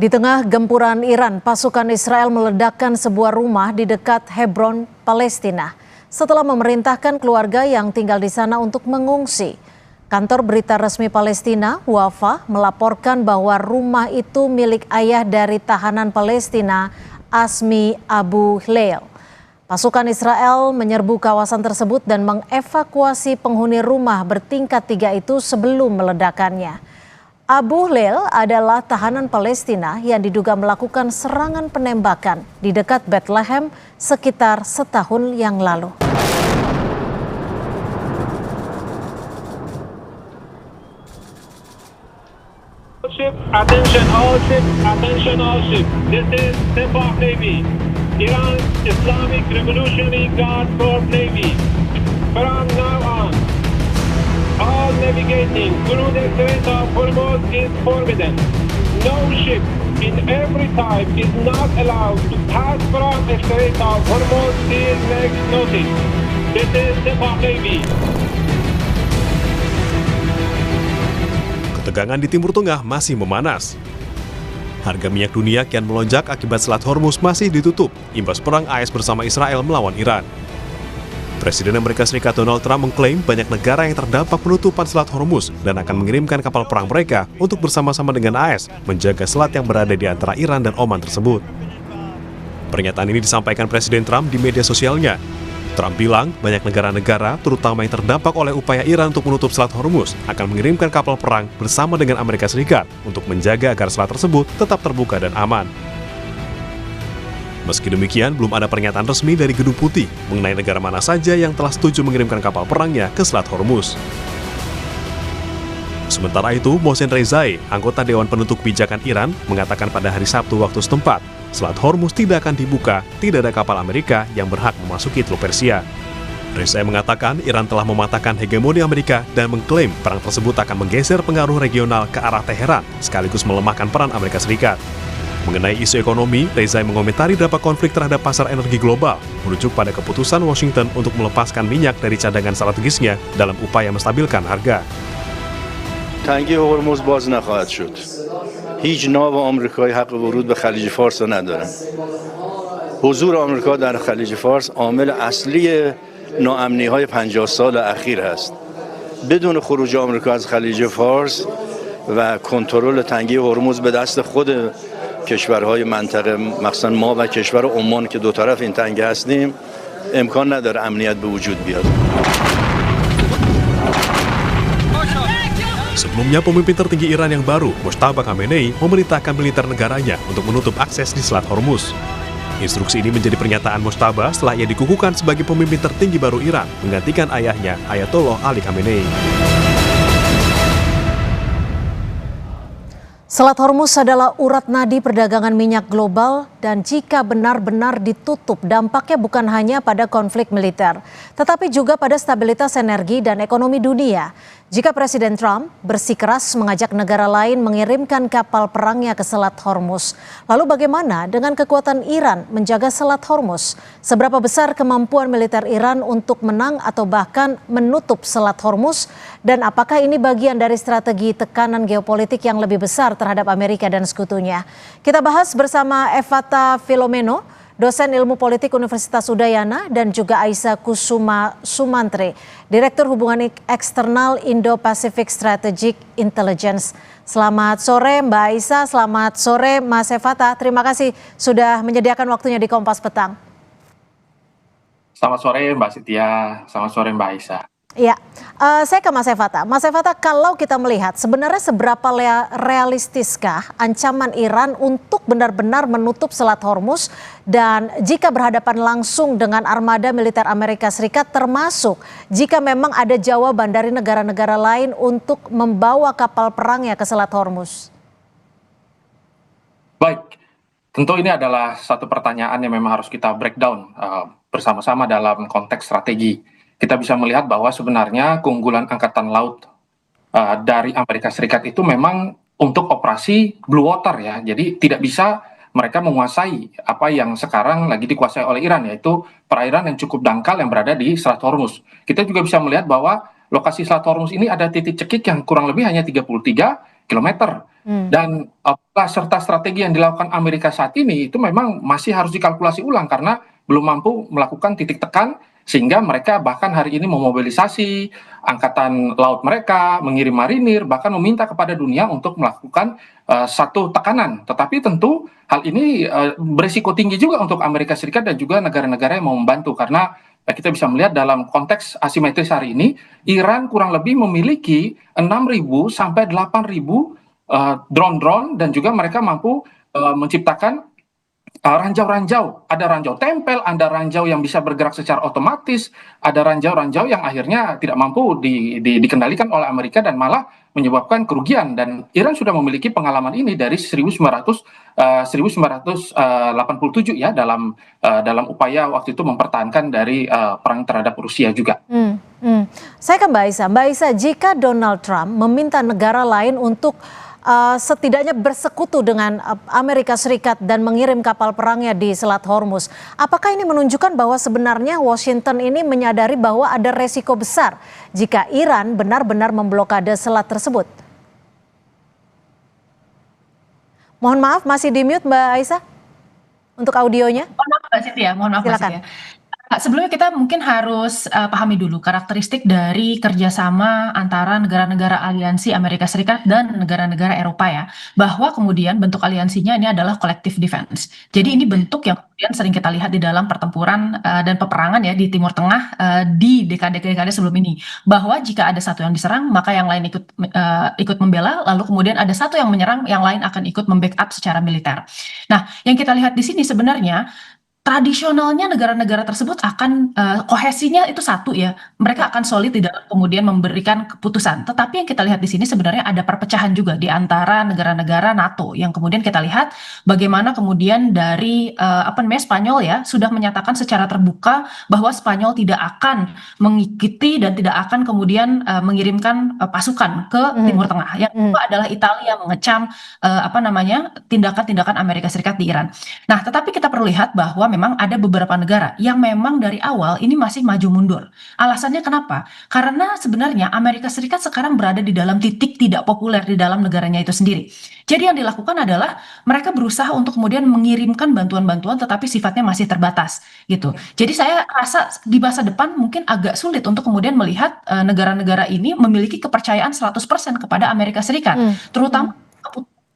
Di tengah gempuran Iran, pasukan Israel meledakkan sebuah rumah di dekat Hebron, Palestina, setelah memerintahkan keluarga yang tinggal di sana untuk mengungsi. Kantor berita resmi Palestina, Wafa, melaporkan bahwa rumah itu milik ayah dari tahanan Palestina, Azmi Abu Hleil. Pasukan Israel menyerbu kawasan tersebut dan mengevakuasi penghuni rumah bertingkat 3 itu sebelum meledakannya. Abu Hleil adalah tahanan Palestina yang diduga melakukan serangan penembakan di dekat Bethlehem sekitar setahun yang lalu. Attention all ships, attention all ships. This is Sepah Navy, Iran Islamic Revolutionary Guard Corps Navy. From now on, all navigating through the Strait of Hormuz is forbidden. No ship in every type is not allowed to pass from the Strait of Hormuz till next notice. This is Sepah Navy. Ketegangan di Timur Tengah masih memanas. Harga minyak dunia kian melonjak akibat Selat Hormuz masih ditutup imbas perang AS bersama Israel melawan Iran. Presiden Amerika Serikat Donald Trump mengklaim banyak negara yang terdampak penutupan Selat Hormuz dan akan mengirimkan kapal perang mereka untuk bersama-sama dengan AS menjaga selat yang berada di antara Iran dan Oman tersebut. Pernyataan ini disampaikan Presiden Trump di media sosialnya. Trump bilang banyak negara-negara, terutama yang terdampak oleh upaya Iran untuk menutup Selat Hormuz, akan mengirimkan kapal perang bersama dengan Amerika Serikat untuk menjaga agar selat tersebut tetap terbuka dan aman. Meski demikian, belum ada pernyataan resmi dari Gedung Putih mengenai negara mana saja yang telah setuju mengirimkan kapal perangnya ke Selat Hormuz. Sementara itu, Mohsen Rezai, anggota Dewan Penentu Kebijakan Iran, mengatakan pada hari Sabtu waktu setempat, Selat Hormuz tidak akan dibuka, tidak ada kapal Amerika yang berhak memasuki Teluk Persia. Rezai mengatakan Iran telah mematahkan hegemoni Amerika dan mengklaim perang tersebut akan menggeser pengaruh regional ke arah Teheran, sekaligus melemahkan peran Amerika Serikat. Mengenai isu ekonomi, Rezai mengomentari dampak konflik terhadap pasar energi global, merujuk pada keputusan Washington untuk melepaskan minyak dari cadangan strategisnya dalam upaya menstabilkan harga. تنگی هرمز باز نخواهد شد. هیچ ناو آمریکایی حق ورود به خلیج فارس را ندارد. حضور آمریکا در خلیج فارس عامل اصلی ناامنی‌های 50 سال اخیر است. بدون خروج آمریکا از خلیج فارس و کنترل تنگی هرمز به دست خود کشورهای منطقه، مخصوصا ما و کشور عمان که دو طرف این تنگه هستیم، امکان نداره امنیت به وجود بیاد. Sebelumnya, pemimpin tertinggi Iran yang baru, Mojtaba Khamenei, memerintahkan militer negaranya untuk menutup akses di Selat Hormuz. Instruksi ini menjadi pernyataan Mojtaba setelah ia dikukuhkan sebagai pemimpin tertinggi baru Iran, menggantikan ayahnya, Ayatollah Ali Khamenei. Selat Hormuz adalah urat nadi perdagangan minyak global dan jika benar-benar ditutup dampaknya bukan hanya pada konflik militer, tetapi juga pada stabilitas energi dan ekonomi dunia. Jika Presiden Trump bersikeras mengajak negara lain mengirimkan kapal perangnya ke Selat Hormuz, lalu bagaimana dengan kekuatan Iran menjaga Selat Hormuz? Seberapa besar kemampuan militer Iran untuk menang atau bahkan menutup Selat Hormuz? Dan apakah ini bagian dari strategi tekanan geopolitik yang lebih besar terhadap Amerika dan sekutunya? Kita bahas bersama Evata Filomeno, dosen ilmu politik Universitas Udayana, dan juga Aisyah Kusuma Sumantri, Direktur Hubungan Eksternal Indo-Pacific Strategic Intelligence. Selamat sore Mbak Aisyah, selamat sore Mas Evata. Terima kasih sudah menyediakan waktunya di Kompas Petang. Selamat sore Mbak Setia, selamat sore Mbak Aisyah. Ya, saya ke Mas Evata. Mas Evata, kalau kita melihat sebenarnya seberapa realistiskah ancaman Iran untuk benar-benar menutup Selat Hormuz dan jika berhadapan langsung dengan armada militer Amerika Serikat, termasuk jika memang ada jawaban dari negara-negara lain untuk membawa kapal perangnya ke Selat Hormuz? Baik, tentu ini adalah satu pertanyaan yang memang harus kita breakdown bersama-sama dalam konteks strategi. Kita bisa melihat bahwa sebenarnya keunggulan angkatan laut dari Amerika Serikat itu memang untuk operasi blue water ya. Jadi tidak bisa mereka menguasai apa yang sekarang lagi dikuasai oleh Iran, yaitu perairan yang cukup dangkal yang berada di Selat Hormuz. Kita juga bisa melihat bahwa lokasi Selat Hormuz ini ada titik cekik yang kurang lebih hanya 33 km. Dan serta strategi yang dilakukan Amerika saat ini itu memang masih harus dikalkulasi ulang karena belum mampu melakukan titik tekan, sehingga mereka bahkan hari ini memobilisasi angkatan laut mereka, mengirim marinir, bahkan meminta kepada dunia untuk melakukan satu tekanan. Tetapi tentu hal ini berisiko tinggi juga untuk Amerika Serikat dan juga negara-negara yang mau membantu, karena kita bisa melihat dalam konteks asimetris hari ini, Iran kurang lebih memiliki 6.000 sampai 8.000 drone-drone, dan juga mereka mampu menciptakan ranjau-ranjau, ada ranjau tempel, ada ranjau yang bisa bergerak secara otomatis, ada ranjau-ranjau yang akhirnya tidak mampu dikendalikan oleh Amerika dan malah menyebabkan kerugian. Dan Iran sudah memiliki pengalaman ini dari 1987 ya, dalam upaya waktu itu mempertahankan dari perang terhadap Rusia juga. Saya ke Mbak Aisyah. Mbak Aisyah, jika Donald Trump meminta negara lain untuk setidaknya bersekutu dengan Amerika Serikat dan mengirim kapal perangnya di Selat Hormuz, apakah ini menunjukkan bahwa sebenarnya Washington ini menyadari bahwa ada resiko besar jika Iran benar-benar memblokade selat tersebut? Mohon maaf, masih di mute Mbak Aisyah untuk audionya. Mohon maaf Mbak Siti ya, mohon maaf Mbak Siti ya. Sebelumnya kita mungkin harus pahami dulu karakteristik dari kerjasama antara negara-negara aliansi Amerika Serikat dan negara-negara Eropa ya, bahwa kemudian bentuk aliansinya ini adalah collective defense. Jadi ini bentuk yang kemudian sering kita lihat di dalam pertempuran dan peperangan ya di Timur Tengah di dekade-dekade sebelum ini, bahwa jika ada satu yang diserang maka yang lain ikut membela, lalu kemudian ada satu yang menyerang, yang lain akan ikut membackup secara militer. Nah, yang kita lihat di sini sebenarnya tradisionalnya negara-negara tersebut akan kohesinya itu satu ya, mereka akan solid di dalam kemudian memberikan keputusan. Tetapi yang kita lihat di sini sebenarnya ada perpecahan juga di antara negara-negara NATO, yang kemudian kita lihat bagaimana kemudian dari Spanyol ya sudah menyatakan secara terbuka bahwa Spanyol tidak akan mengikuti dan tidak akan kemudian mengirimkan pasukan ke Timur Tengah. Yang kedua adalah Italia mengecam tindakan-tindakan Amerika Serikat di Iran. Nah, tetapi kita perlu lihat bahwa memang ada beberapa negara yang memang dari awal ini masih maju mundur. Alasannya kenapa? Karena sebenarnya Amerika Serikat sekarang berada di dalam titik tidak populer di dalam negaranya itu sendiri. Jadi yang dilakukan adalah mereka berusaha untuk kemudian mengirimkan bantuan-bantuan tetapi sifatnya masih terbatas gitu. Jadi saya rasa di masa depan mungkin agak sulit untuk kemudian melihat negara-negara ini memiliki kepercayaan 100% kepada Amerika Serikat, terutama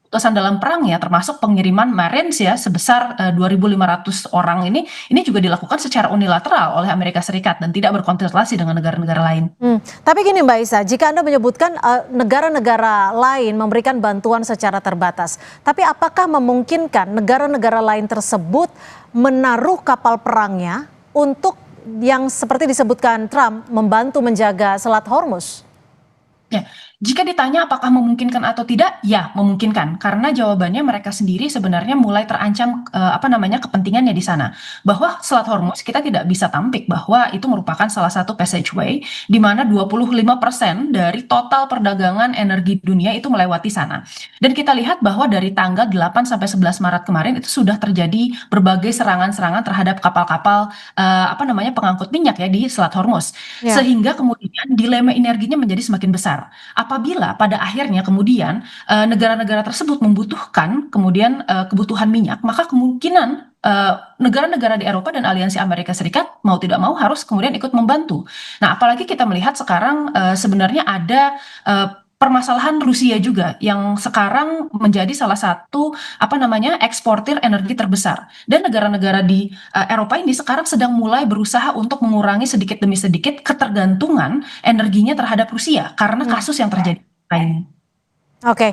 keputusan dalam perang ya, termasuk pengiriman Marines ya sebesar 2.500 orang ini juga dilakukan secara unilateral oleh Amerika Serikat dan tidak berkonsultasi dengan negara-negara lain. Tapi gini Mbak Aisyah, jika Anda menyebutkan negara-negara lain memberikan bantuan secara terbatas, tapi apakah memungkinkan negara-negara lain tersebut menaruh kapal perangnya untuk yang seperti disebutkan Trump membantu menjaga Selat Hormuz? Ya, Jika ditanya apakah memungkinkan atau tidak, ya memungkinkan karena jawabannya mereka sendiri sebenarnya mulai terancam kepentingannya di sana. Bahwa Selat Hormuz kita tidak bisa tampik bahwa itu merupakan salah satu passageway di mana 25% dari total perdagangan energi dunia itu melewati sana. Dan kita lihat bahwa dari tanggal 8 sampai 11 Maret kemarin itu sudah terjadi berbagai serangan-serangan terhadap kapal-kapal pengangkut minyak ya di Selat Hormuz. Ya. Sehingga kemudian dilema energinya menjadi semakin besar. Apabila pada akhirnya kemudian negara-negara tersebut membutuhkan kemudian kebutuhan minyak, maka kemungkinan negara-negara di Eropa dan Aliansi Amerika Serikat mau tidak mau harus kemudian ikut membantu. Nah, apalagi kita melihat sekarang sebenarnya ada permasalahan Rusia juga yang sekarang menjadi salah satu eksportir energi terbesar, dan negara-negara di Eropa ini sekarang sedang mulai berusaha untuk mengurangi sedikit demi sedikit ketergantungan energinya terhadap Rusia karena kasus yang terjadi ini. Oke,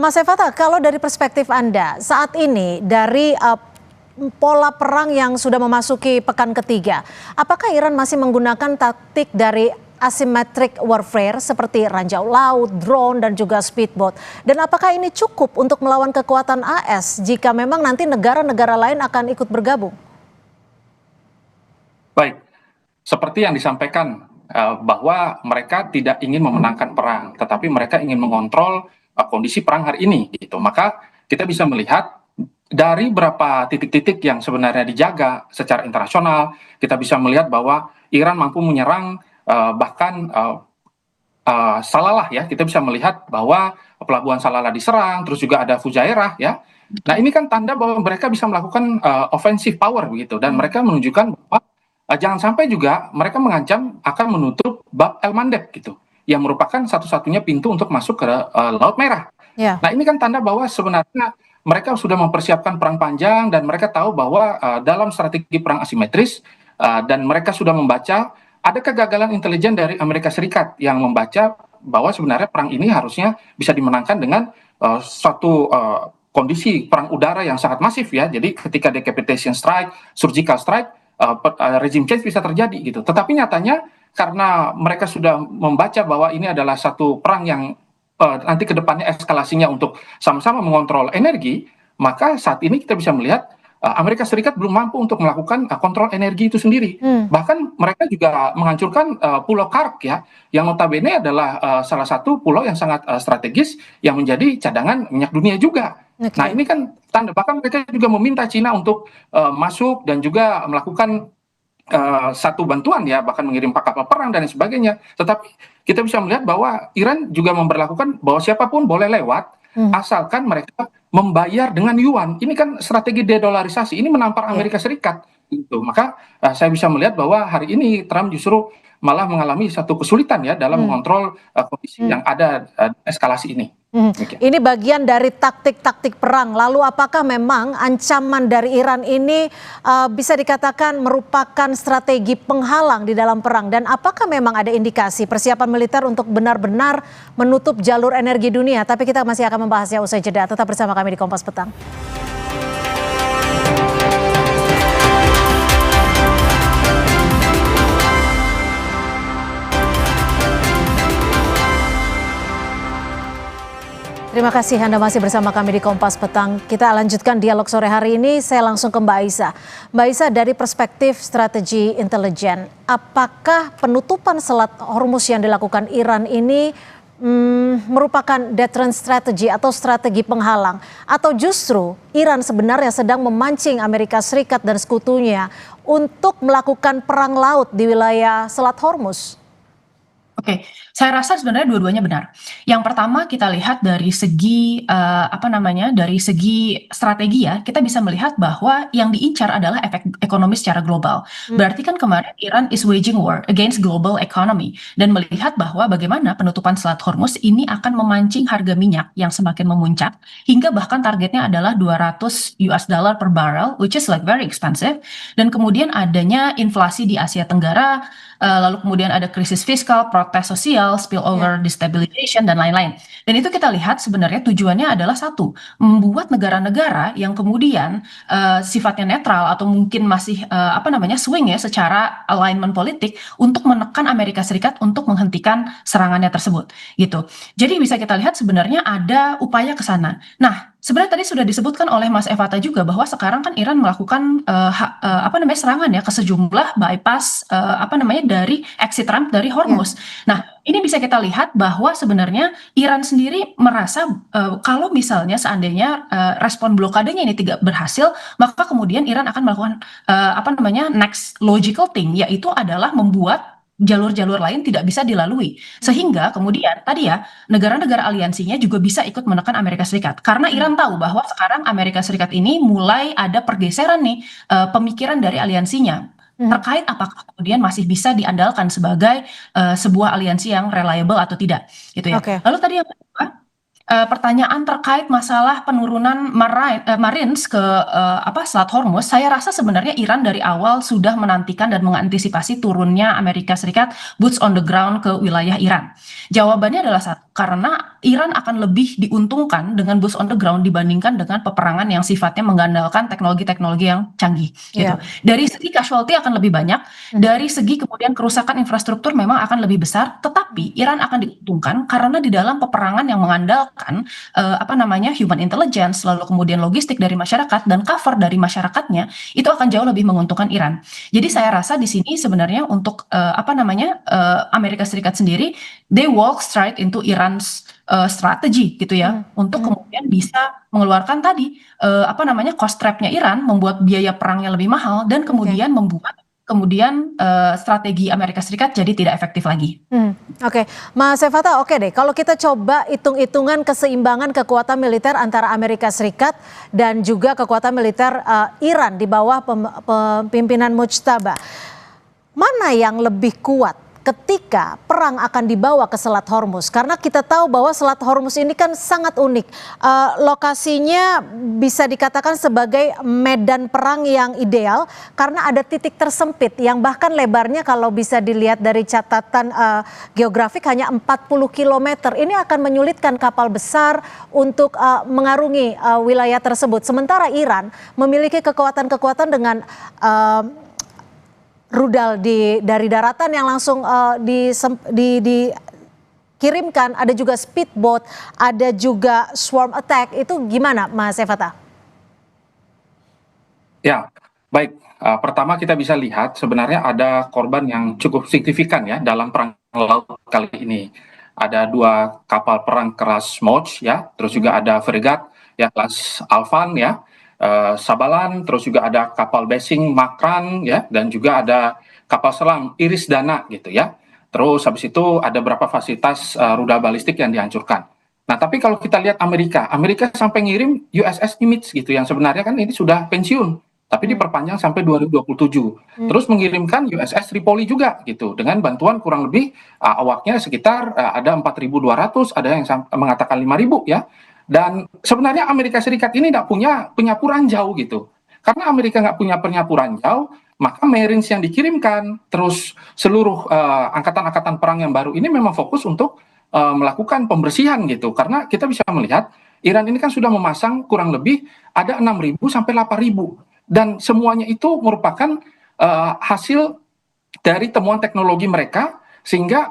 Mas Evata, kalau dari perspektif Anda saat ini dari pola perang yang sudah memasuki pekan ketiga, apakah Iran masih menggunakan taktik dari asymmetric warfare seperti ranjau laut, drone, dan juga speedboat? Dan apakah ini cukup untuk melawan kekuatan AS jika memang nanti negara-negara lain akan ikut bergabung? Baik, seperti yang disampaikan bahwa mereka tidak ingin memenangkan perang, tetapi mereka ingin mengontrol kondisi perang hari ini, gitu. Maka kita bisa melihat dari beberapa titik-titik yang sebenarnya dijaga secara internasional, kita bisa melihat bahwa Iran mampu menyerang bahkan Salalah ya, kita bisa melihat bahwa pelabuhan Salalah diserang, terus juga ada Fujairah ya. Nah, ini kan tanda bahwa mereka bisa melakukan offensive power begitu, dan mereka menunjukkan bahwa jangan sampai juga mereka mengancam akan menutup Bab El Mandeb gitu, yang merupakan satu-satunya pintu untuk masuk ke Laut Merah. Ya. Nah, ini kan tanda bahwa sebenarnya mereka sudah mempersiapkan perang panjang, dan mereka tahu bahwa dalam strategi perang asimetris, dan mereka sudah membaca ada kegagalan intelijen dari Amerika Serikat yang membaca bahwa sebenarnya perang ini harusnya bisa dimenangkan dengan suatu kondisi perang udara yang sangat masif ya. Jadi ketika decapitation strike, surgical strike, regime change bisa terjadi gitu. Tetapi nyatanya karena mereka sudah membaca bahwa ini adalah satu perang yang nanti ke depannya eskalasinya untuk sama-sama mengontrol energi, maka saat ini kita bisa melihat Amerika Serikat belum mampu untuk melakukan kontrol energi itu sendiri. Bahkan mereka juga menghancurkan Pulau Kark ya, yang notabene adalah salah satu pulau yang sangat strategis yang menjadi cadangan minyak dunia juga. Okay. Nah, ini kan tanda, bahkan mereka juga meminta Cina untuk masuk dan juga melakukan satu bantuan ya, bahkan mengirim kapal perang dan sebagainya. Tetapi kita bisa melihat bahwa Iran juga memberlakukan bahwa siapapun boleh lewat asalkan mereka membayar dengan yuan. Ini kan strategi dedolarisasi, ini menampar Amerika Serikat gitu. Maka saya bisa melihat bahwa hari ini Trump justru malah mengalami satu kesulitan ya dalam mengontrol kondisi yang ada eskalasi ini. Ini bagian dari taktik-taktik perang. Lalu apakah memang ancaman dari Iran ini bisa dikatakan merupakan strategi penghalang di dalam perang? Dan apakah memang ada indikasi persiapan militer untuk benar-benar menutup jalur energi dunia? Tapi kita masih akan membahasnya usai jeda. Tetap bersama kami di Kompas Petang. Terima kasih Anda masih bersama kami di Kompas Petang. Kita lanjutkan dialog sore hari ini. Saya langsung ke Mbak Aisyah. Mbak Aisyah, dari perspektif strategi intelijen, apakah penutupan Selat Hormuz yang dilakukan Iran ini merupakan deterrent strategy atau strategi penghalang? Atau justru Iran sebenarnya sedang memancing Amerika Serikat dan sekutunya untuk melakukan perang laut di wilayah Selat Hormuz? Oke, saya rasa sebenarnya dua-duanya benar. Yang pertama kita lihat dari segi dari segi strategi ya, kita bisa melihat bahwa yang diincar adalah efek ekonomi secara global. Berarti kan kemarin Iran is waging war against global economy, dan melihat bahwa bagaimana penutupan Selat Hormuz ini akan memancing harga minyak yang semakin memuncak hingga bahkan targetnya adalah $200 per barrel, which is like very expensive. Dan kemudian adanya inflasi di Asia Tenggara, lalu kemudian ada krisis fiskal, protes sosial, spillover destabilization, dan lain-lain. Dan itu kita lihat sebenarnya tujuannya adalah satu, membuat negara-negara yang kemudian sifatnya netral atau mungkin masih swing ya secara alignment politik untuk menekan Amerika Serikat untuk menghentikan serangannya tersebut gitu. Jadi bisa kita lihat sebenarnya ada upaya ke sana. Nah, sebenarnya tadi sudah disebutkan oleh Mas Evata juga bahwa sekarang kan Iran melakukan serangan ya ke sejumlah bypass dari exit ramp dari Hormuz. Nah, ini bisa kita lihat bahwa sebenarnya Iran sendiri merasa kalau misalnya seandainya respon blokadenya ini tidak berhasil, maka kemudian Iran akan melakukan next logical thing, yaitu adalah membuat jalur-jalur lain tidak bisa dilalui. Sehingga kemudian tadi ya, negara-negara aliansinya juga bisa ikut menekan Amerika Serikat. Karena Iran tahu bahwa sekarang Amerika Serikat ini mulai ada pergeseran nih pemikiran dari aliansinya. Terkait apakah kemudian masih bisa diandalkan sebagai sebuah aliansi yang reliable atau tidak, gitu ya. Lalu tadi yang kedua, pertanyaan terkait masalah penurunan Marines ke Selat Hormuz, saya rasa sebenarnya Iran dari awal sudah menantikan dan mengantisipasi turunnya Amerika Serikat boots on the ground ke wilayah Iran. Jawabannya adalah satu, karena Iran akan lebih diuntungkan dengan boots on the ground dibandingkan dengan peperangan yang sifatnya mengandalkan teknologi-teknologi yang canggih, gitu. Dari segi casualty akan lebih banyak, dari segi kemudian kerusakan infrastruktur memang akan lebih besar, tetapi Iran akan diuntungkan karena di dalam peperangan yang mengandalkan human intelligence, lalu kemudian logistik dari masyarakat dan cover dari masyarakatnya, itu akan jauh lebih menguntungkan Iran. Jadi saya rasa di sini sebenarnya untuk Amerika Serikat sendiri, they walk straight into Iran's strategi gitu ya, untuk kemudian bisa mengeluarkan tadi cost trapnya Iran, membuat biaya perangnya lebih mahal dan kemudian membuat strategi Amerika Serikat jadi tidak efektif lagi. Oke, Mas Evata, oke deh. Kalau kita coba hitung-hitungan keseimbangan kekuatan militer antara Amerika Serikat dan juga kekuatan militer Iran di bawah pemimpinan Mujtaba, mana yang lebih kuat ketika perang akan dibawa ke Selat Hormuz? Karena kita tahu bahwa Selat Hormuz ini kan sangat unik. Lokasinya bisa dikatakan sebagai medan perang yang ideal karena ada titik tersempit yang bahkan lebarnya kalau bisa dilihat dari catatan geografik hanya 40 km. Ini akan menyulitkan kapal besar untuk mengarungi wilayah tersebut. Sementara Iran memiliki kekuatan-kekuatan dengan rudal dari daratan yang langsung dikirimkan, ada juga speedboat, ada juga swarm attack. Itu gimana, Mas Evata? Ya, baik. Pertama kita bisa lihat sebenarnya ada korban yang cukup signifikan ya dalam perang laut kali ini. Ada 2 kapal perang kelas Moj ya, terus juga ada fregat ya kelas Alvan ya. Sabalan, terus juga ada kapal basing Makran ya, dan juga ada kapal selam Iris Dana gitu ya. Terus habis itu ada beberapa fasilitas rudal balistik yang dihancurkan. Nah, tapi kalau kita lihat Amerika sampai ngirim USS Nimitz gitu yang sebenarnya kan ini sudah pensiun, tapi diperpanjang sampai 2027. Terus mengirimkan USS Tripoli juga gitu dengan bantuan kurang lebih awaknya sekitar ada 4.200, ada yang mengatakan 5.000 ya. Dan sebenarnya Amerika Serikat ini tidak punya penyapuran jauh gitu. Karena Amerika nggak punya penyapuran jauh, maka Marines yang dikirimkan, terus seluruh angkatan-angkatan perang yang baru ini memang fokus untuk melakukan pembersihan gitu. Karena kita bisa melihat Iran ini kan sudah memasang kurang lebih ada 6.000 sampai 8.000. Dan semuanya itu merupakan hasil dari temuan teknologi mereka, sehingga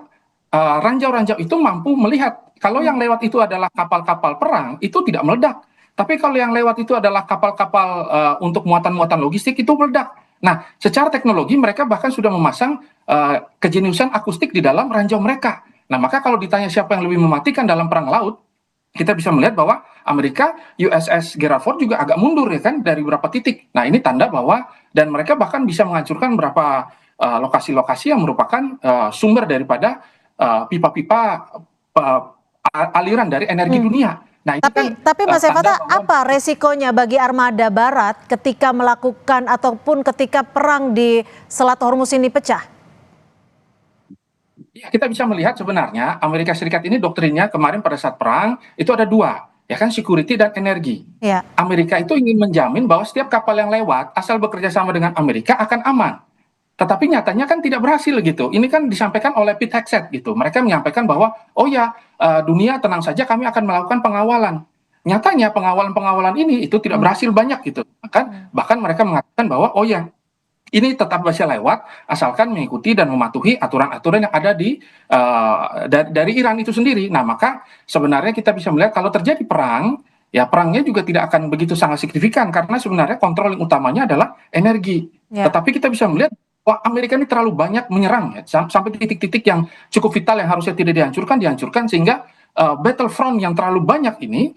ranjau-ranjau itu mampu melihat kalau yang lewat itu adalah kapal-kapal perang, itu tidak meledak. Tapi kalau yang lewat itu adalah kapal-kapal untuk muatan-muatan logistik, itu meledak. Nah, secara teknologi mereka bahkan sudah memasang kejeniusan akustik di dalam ranjau mereka. Nah, maka kalau ditanya siapa yang lebih mematikan dalam perang laut, kita bisa melihat bahwa Amerika, USS Gerald Ford juga agak mundur ya kan dari beberapa titik. Nah, ini tanda bahwa, dan mereka bahkan bisa menghancurkan beberapa lokasi-lokasi yang merupakan sumber daripada pipa-pipa aliran dari energi dunia. Nah, tapi Mas Evata, apa resikonya bagi armada barat ketika melakukan ataupun ketika perang di Selat Hormuz ini pecah? Ya, kita bisa melihat sebenarnya Amerika Serikat ini doktrinnya kemarin pada saat perang itu ada 2, ya kan, security dan energi. Ya. Amerika itu ingin menjamin bahwa setiap kapal yang lewat asal bekerja sama dengan Amerika akan aman. Tetapi nyatanya kan tidak berhasil gitu. Ini kan disampaikan oleh Pete Hegseth gitu. Mereka menyampaikan bahwa dunia tenang saja, kami akan melakukan pengawalan. Nyatanya pengawalan ini itu tidak berhasil banyak gitu. Bahkan mereka mengatakan bahwa ini tetap bisa lewat asalkan mengikuti dan mematuhi aturan-aturan yang ada dari Iran itu sendiri. Nah, maka sebenarnya kita bisa melihat kalau terjadi perang, ya perangnya juga tidak akan begitu sangat signifikan karena sebenarnya kontrol yang utamanya adalah energi. Tetapi kita bisa melihat Amerika ini terlalu banyak menyerang ya, sampai titik-titik yang cukup vital yang harusnya tidak dihancurkan sehingga battlefront yang terlalu banyak ini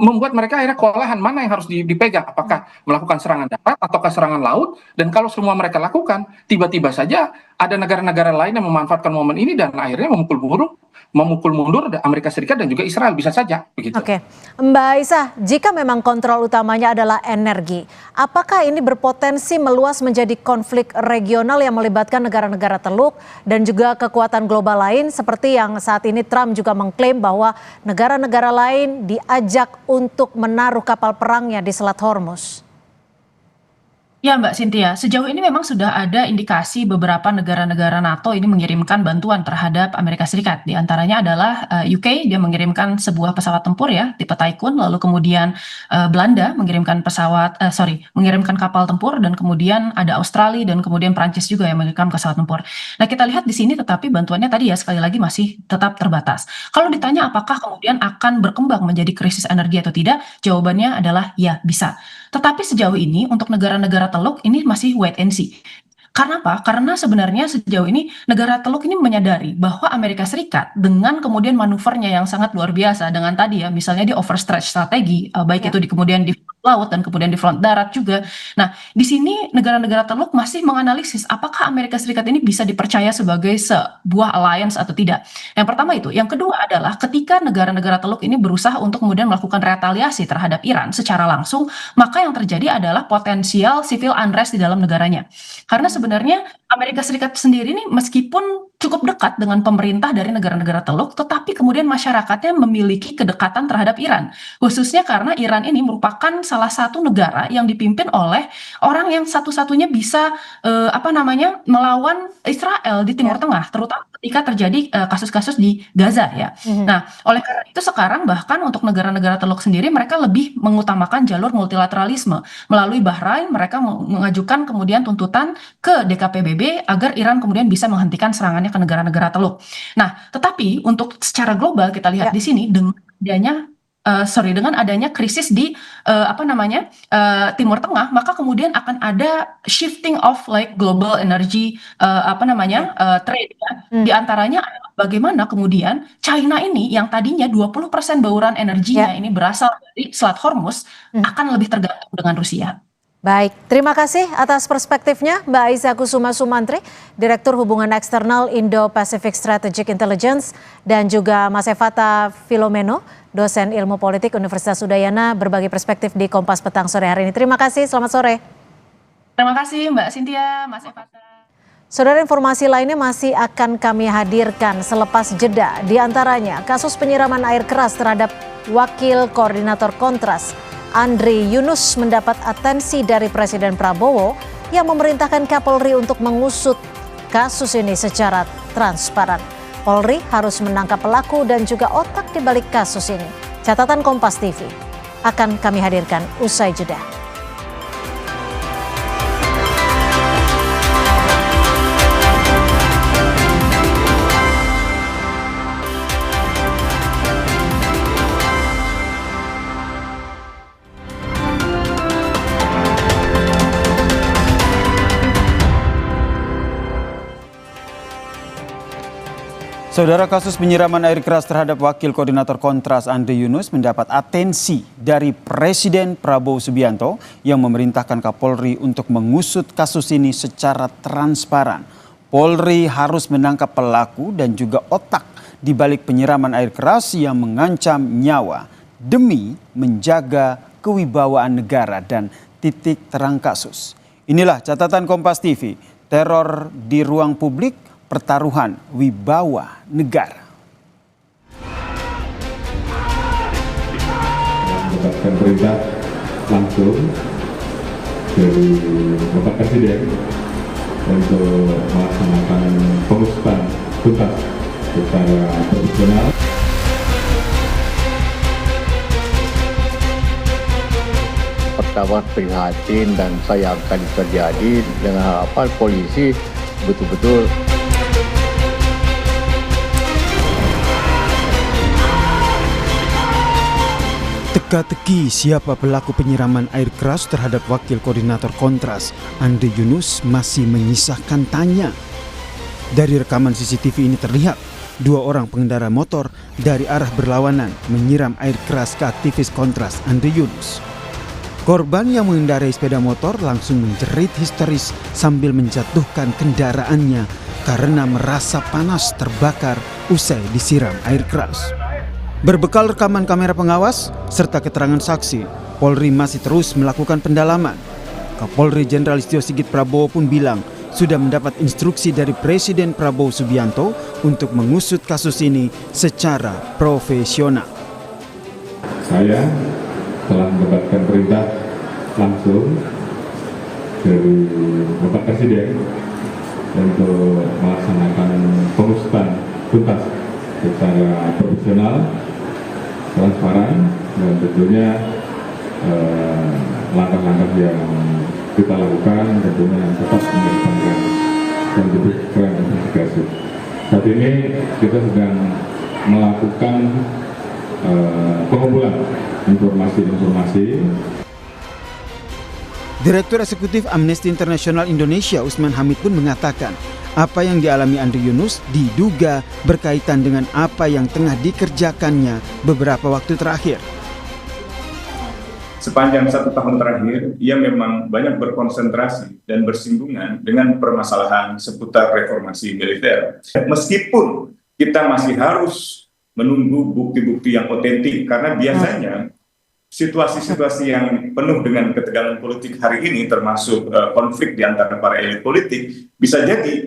membuat mereka akhirnya kewalahan mana yang harus dipegang, apakah melakukan serangan darat ataukah serangan laut. Dan kalau semua mereka lakukan, tiba-tiba saja ada negara-negara lain yang memanfaatkan momen ini dan akhirnya memukul mundur Amerika Serikat dan juga Israel, bisa saja begitu. Oke, Mbak Aisyah, jika memang kontrol utamanya adalah energi, apakah ini berpotensi meluas menjadi konflik regional yang melibatkan negara-negara Teluk dan juga kekuatan global lain seperti yang saat ini Trump juga mengklaim bahwa negara-negara lain diajak untuk menaruh kapal perangnya di Selat Hormuz? Ya Mbak Cynthia, sejauh ini memang sudah ada indikasi beberapa negara-negara NATO ini mengirimkan bantuan terhadap Amerika Serikat. Di antaranya adalah UK, dia mengirimkan sebuah pesawat tempur ya, tipe Typhoon, lalu kemudian Belanda mengirimkan mengirimkan kapal tempur, dan kemudian ada Australia dan kemudian Prancis juga yang mengirimkan pesawat tempur. Nah, kita lihat di sini tetapi bantuannya tadi ya sekali lagi masih tetap terbatas. Kalau ditanya apakah kemudian akan berkembang menjadi krisis energi atau tidak, jawabannya adalah ya bisa. Tetapi sejauh ini untuk negara-negara Teluk ini masih wait and see. Karena apa? Karena sebenarnya sejauh ini negara Teluk ini menyadari bahwa Amerika Serikat dengan kemudian manuvernya yang sangat luar biasa dengan tadi ya misalnya di overstretch strategi, baik itu kemudian di front laut dan kemudian di front darat juga. Nah, di sini negara-negara Teluk masih menganalisis apakah Amerika Serikat ini bisa dipercaya sebagai sebuah alliance atau tidak. Yang pertama itu. Yang kedua adalah ketika negara-negara Teluk ini berusaha untuk kemudian melakukan retaliasi terhadap Iran secara langsung, maka yang terjadi adalah potensial civil unrest di dalam negaranya. Karena sebenarnya Amerika Serikat sendiri ini meskipun cukup dekat dengan pemerintah dari negara-negara Teluk, tetapi kemudian masyarakatnya memiliki kedekatan terhadap Iran. Khususnya karena Iran ini merupakan salah satu negara yang dipimpin oleh orang yang satu-satunya bisa melawan Israel di Timur Tengah, terutama ketika terjadi kasus-kasus di Gaza ya. Nah, oleh karena itu sekarang bahkan untuk negara-negara Teluk sendiri mereka lebih mengutamakan jalur multilateralisme. Melalui Bahrain mereka mengajukan kemudian tuntutan ke DKPBB agar Iran kemudian bisa menghentikan serangannya ke negara-negara Teluk. Nah, tetapi untuk secara global kita lihat di sini dengan adanya krisis di Timur Tengah, maka kemudian akan ada shifting of global energy trade ya. Di antaranya adalah bagaimana kemudian China ini yang tadinya 20% bauran energinya ini berasal dari Selat Hormuz akan lebih tergantung dengan Rusia. Baik, terima kasih atas perspektifnya Mbak Aisyah Kusuma Sumantri, Direktur Hubungan Eksternal Indo-Pacific Strategic Intelligence, dan juga Mas Evata Filomeno, dosen Ilmu Politik Universitas Udayana, berbagi perspektif di Kompas Petang sore hari ini. Terima kasih, selamat sore. Terima kasih Mbak Cynthia, Mas Evata. Saudara, informasi lainnya masih akan kami hadirkan selepas jeda. Di antaranya kasus penyiraman air keras terhadap Wakil Koordinator Kontras Andri Yunus mendapat atensi dari Presiden Prabowo yang memerintahkan Kapolri untuk mengusut kasus ini secara transparan. Polri harus menangkap pelaku dan juga otak di balik kasus ini. Catatan Kompas TV akan kami hadirkan usai jeda. Saudara, kasus penyiraman air keras terhadap Wakil Koordinator Kontras Andri Yunus mendapat atensi dari Presiden Prabowo Subianto yang memerintahkan Kapolri untuk mengusut kasus ini secara transparan. Polri harus menangkap pelaku dan juga otak di balik penyiraman air keras yang mengancam nyawa demi menjaga kewibawaan negara dan titik terang kasus. Inilah catatan Kompas TV, teror di ruang publik, pertaruhan wibawa negara. Mendapatkan perintah langsung dari Bapak Presiden untuk melaksanakan pengusutan tuntas secara profesional. Pertama prihatin dan sayangkan terjadi, dengan harapan polisi betul-betul teka-teki siapa pelaku penyiraman air keras terhadap Wakil Koordinator Kontras Andri Yunus masih menyisakan tanya. Dari rekaman CCTV ini terlihat 2 orang pengendara motor dari arah berlawanan menyiram air keras ke aktivis Kontras Andri Yunus. Korban yang mengendarai sepeda motor langsung menjerit histeris sambil menjatuhkan kendaraannya karena merasa panas terbakar usai disiram air keras. Berbekal rekaman kamera pengawas serta keterangan saksi, Polri masih terus melakukan pendalaman. Kapolri Jenderal Listio Sigit Prabowo pun bilang sudah mendapat instruksi dari Presiden Prabowo Subianto untuk mengusut kasus ini secara profesional. Saya telah mendapatkan perintah langsung dari Bapak Presiden untuk melaksanakan pengusutan tuntas secara profesional, transparan, dan tentunya langkah-langkah yang kita lakukan tentunya yang tetap mengedepankan dan diberikan investigasi. Saat ini kita sedang melakukan pengumpulan informasi-informasi. Direktur Eksekutif Amnesty International Indonesia Usman Hamid pun mengatakan apa yang dialami Andri Yunus diduga berkaitan dengan apa yang tengah dikerjakannya beberapa waktu terakhir. Sepanjang 1 tahun terakhir, ia memang banyak berkonsentrasi dan bersinggungan dengan permasalahan seputar reformasi militer. Meskipun kita masih harus menunggu bukti-bukti yang otentik, karena biasanya situasi-situasi yang penuh dengan ketegangan politik hari ini, termasuk konflik di antara para elit politik, bisa jadi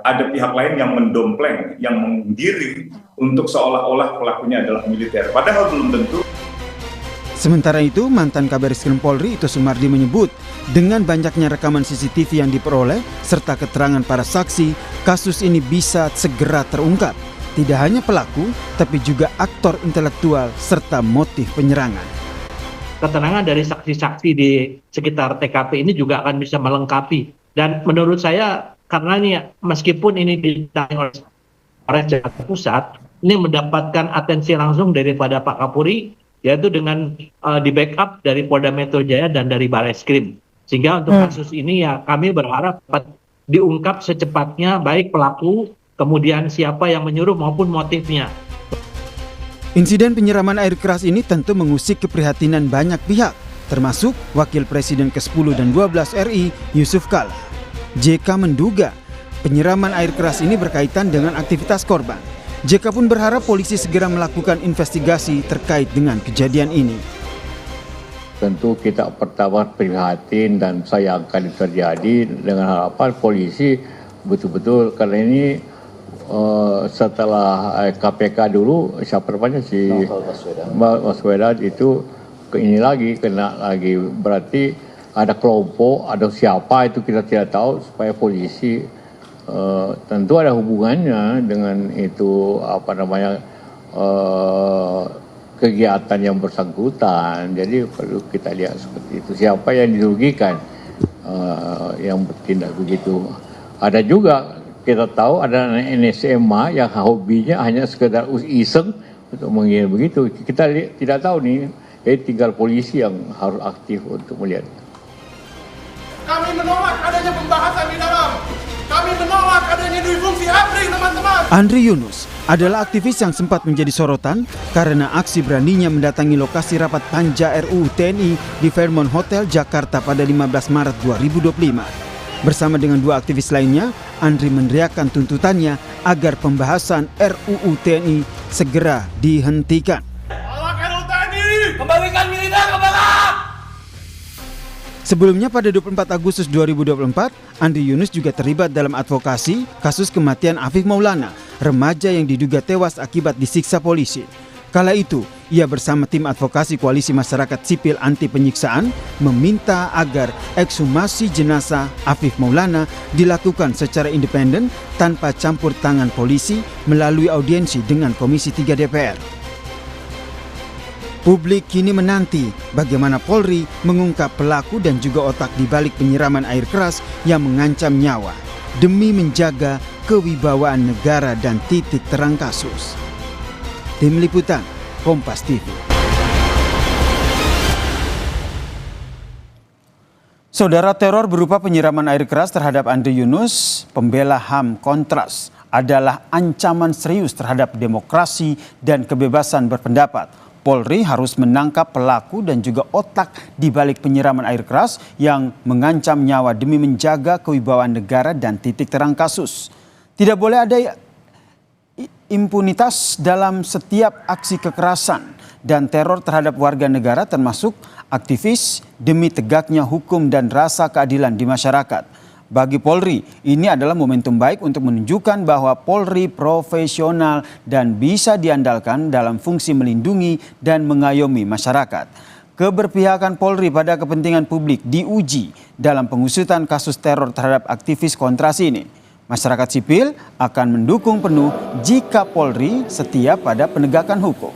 ada pihak lain yang mendompleng, yang menggiring untuk seolah-olah pelakunya adalah militer. Padahal belum tentu. Sementara itu, mantan Kabariskrem Polri Ito Sumardi menyebut dengan banyaknya rekaman CCTV yang diperoleh serta keterangan para saksi, kasus ini bisa segera terungkap. Tidak hanya pelaku, tapi juga aktor intelektual serta motif penyerangan. Keterangan dari saksi-saksi di sekitar TKP ini juga akan bisa melengkapi. Dan menurut saya, karena ini meskipun ini ditangani oleh Jakarta Pusat, ini mendapatkan atensi langsung daripada Pak Kapolri, yaitu dengan di backup dari Polda Metro Jaya dan dari Barreskrim. Sehingga untuk kasus ini ya kami berharap dapat diungkap secepatnya, baik pelaku, kemudian siapa yang menyuruh maupun motifnya. Insiden penyiraman air keras ini tentu mengusik keprihatinan banyak pihak, termasuk Wakil Presiden ke-10 dan 12 RI Yusuf Kala. JK menduga penyiraman air keras ini berkaitan dengan aktivitas korban. JK pun berharap polisi segera melakukan investigasi terkait dengan kejadian ini. Tentu kita pertama prihatin dan sayangkan terjadi, dengan harapan polisi betul-betul, karena ini setelah KPK dulu siapa namanya si Baswedan itu ke ini lagi kena lagi, berarti ada kelompok, ada siapa itu kita tidak tahu, supaya polisi tentu ada hubungannya dengan itu kegiatan yang bersangkutan. Jadi perlu kita lihat seperti itu, siapa yang dirugikan yang bertindak begitu. Ada juga kita tahu ada NSMA yang hobinya hanya sekedar iseng untuk mengira begitu. Kita tidak tahu nih, tinggal polisi yang harus aktif untuk melihat. Kami menolak adanya pembahasan di dalam. Kami menolak adanya duifungsi ABRI, teman-teman. Andri Yunus adalah aktivis yang sempat menjadi sorotan karena aksi beraninya mendatangi lokasi rapat panja RUU TNI di Fairmont Hotel Jakarta pada 15 Maret 2025. Bersama dengan 2 aktivis lainnya, Andri meneriakkan tuntutannya agar pembahasan RUU TNI segera dihentikan. Tolak RUU TNI! Kembalikan militer ke belakang! Sebelumnya pada 24 Agustus 2024, Andri Yunus juga terlibat dalam advokasi kasus kematian Afif Maulana, remaja yang diduga tewas akibat disiksa polisi. Kala itu, ia bersama tim advokasi Koalisi Masyarakat Sipil Anti Penyiksaan meminta agar ekshumasi jenazah Afif Maulana dilakukan secara independen tanpa campur tangan polisi melalui audiensi dengan Komisi 3 DPR. Publik kini menanti bagaimana Polri mengungkap pelaku dan juga otak di balik penyiraman air keras yang mengancam nyawa demi menjaga kewibawaan negara dan titik terang kasus. Tim Liputan, Kompas TV. Saudara, teror berupa penyiraman air keras terhadap Andre Yunus, pembela HAM kontras, adalah ancaman serius terhadap demokrasi dan kebebasan berpendapat. Polri harus menangkap pelaku dan juga otak di balik penyiraman air keras yang mengancam nyawa demi menjaga kewibawaan negara dan titik terang kasus. Tidak boleh ada impunitas dalam setiap aksi kekerasan dan teror terhadap warga negara termasuk aktivis demi tegaknya hukum dan rasa keadilan di masyarakat. Bagi Polri, ini adalah momentum baik untuk menunjukkan bahwa Polri profesional dan bisa diandalkan dalam fungsi melindungi dan mengayomi masyarakat. Keberpihakan Polri pada kepentingan publik diuji dalam pengusutan kasus teror terhadap aktivis kontras ini. Masyarakat sipil akan mendukung penuh jika Polri setia pada penegakan hukum.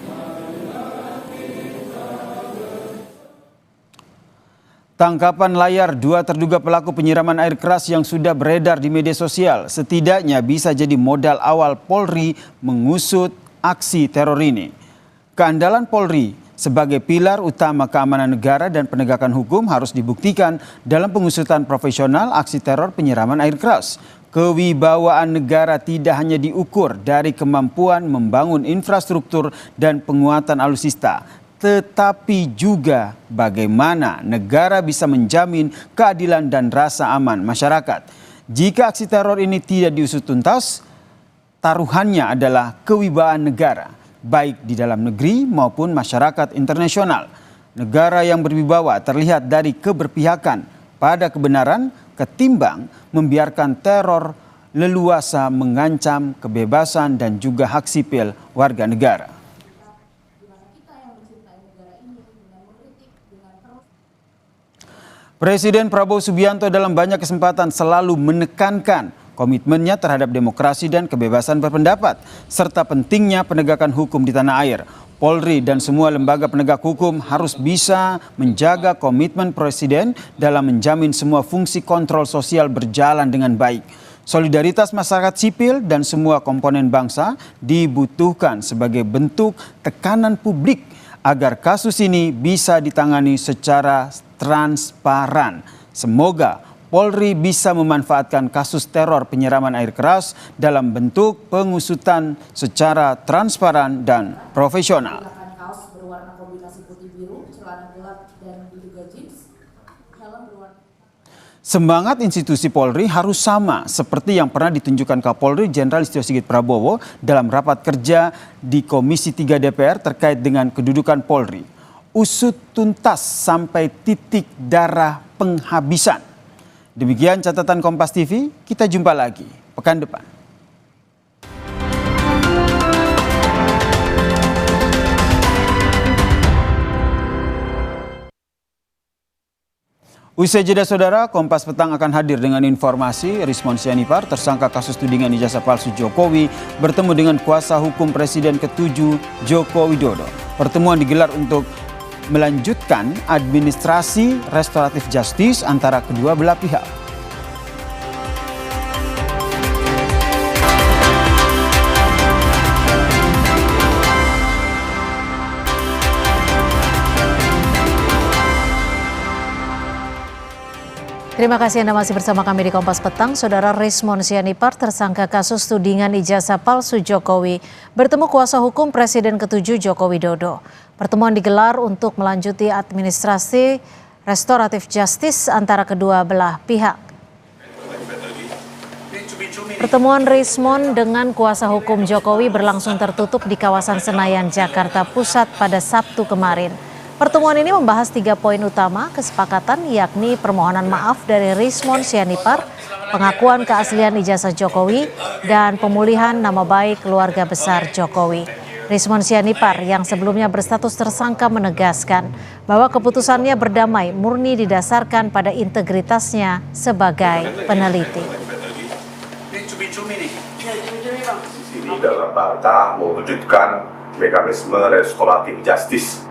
Tangkapan layar dua terduga pelaku penyiraman air keras yang sudah beredar di media sosial setidaknya bisa jadi modal awal Polri mengusut aksi teror ini. Keandalan Polri sebagai pilar utama keamanan negara dan penegakan hukum harus dibuktikan dalam pengusutan profesional aksi teror penyiraman air keras. Kewibawaan negara tidak hanya diukur dari kemampuan membangun infrastruktur dan penguatan alutsista, tetapi juga bagaimana negara bisa menjamin keadilan dan rasa aman masyarakat. Jika aksi teror ini tidak diusut tuntas, taruhannya adalah kewibawaan negara, baik di dalam negeri maupun masyarakat internasional. Negara yang berwibawa terlihat dari keberpihakan pada kebenaran ketimbang membiarkan teror leluasa mengancam kebebasan dan juga hak sipil warga negara. Presiden Prabowo Subianto dalam banyak kesempatan selalu menekankan komitmennya terhadap demokrasi dan kebebasan berpendapat, serta pentingnya penegakan hukum di tanah air. Polri dan semua lembaga penegak hukum harus bisa menjaga komitmen Presiden dalam menjamin semua fungsi kontrol sosial berjalan dengan baik. Solidaritas masyarakat sipil dan semua komponen bangsa dibutuhkan sebagai bentuk tekanan publik agar kasus ini bisa ditangani secara transparan. Semoga Polri bisa memanfaatkan kasus teror penyiraman air keras dalam bentuk pengusutan secara transparan dan profesional. Semangat institusi Polri harus sama seperti yang pernah ditunjukkan Kapolri Jenderal Listio Sigit Prabowo dalam rapat kerja di Komisi 3 DPR terkait dengan kedudukan Polri. Usut tuntas sampai titik darah penghabisan. Demikian catatan Kompas TV, kita jumpa lagi pekan depan. Usai jeda saudara, Kompas Petang akan hadir dengan informasi Rismon Sianipar, tersangka kasus tudingan ijazah palsu Jokowi, bertemu dengan kuasa hukum Presiden ke-7 Joko Widodo. Pertemuan digelar untuk melanjutkan administrasi restoratif justice antara kedua belah pihak. Terima kasih Anda masih bersama kami di Kompas Petang. Saudara Rismon Sianipar, tersangka kasus tudingan ijazah palsu Jokowi, bertemu kuasa hukum Presiden ke-7 Joko Widodo. Pertemuan digelar untuk melanjuti administrasi restoratif justice antara kedua belah pihak. Pertemuan Rismon dengan kuasa hukum Jokowi berlangsung tertutup di kawasan Senayan, Jakarta Pusat pada Sabtu kemarin. Pertemuan ini membahas 3 poin utama kesepakatan, yakni permohonan maaf dari Rismon Sianipar, pengakuan keaslian ijazah Jokowi, dan pemulihan nama baik keluarga besar Jokowi. Rizmon Sianipar yang sebelumnya berstatus tersangka menegaskan bahwa keputusannya berdamai murni didasarkan pada integritasnya sebagai peneliti. Ini dalam rangka mewujudkan mekanisme restoratif justice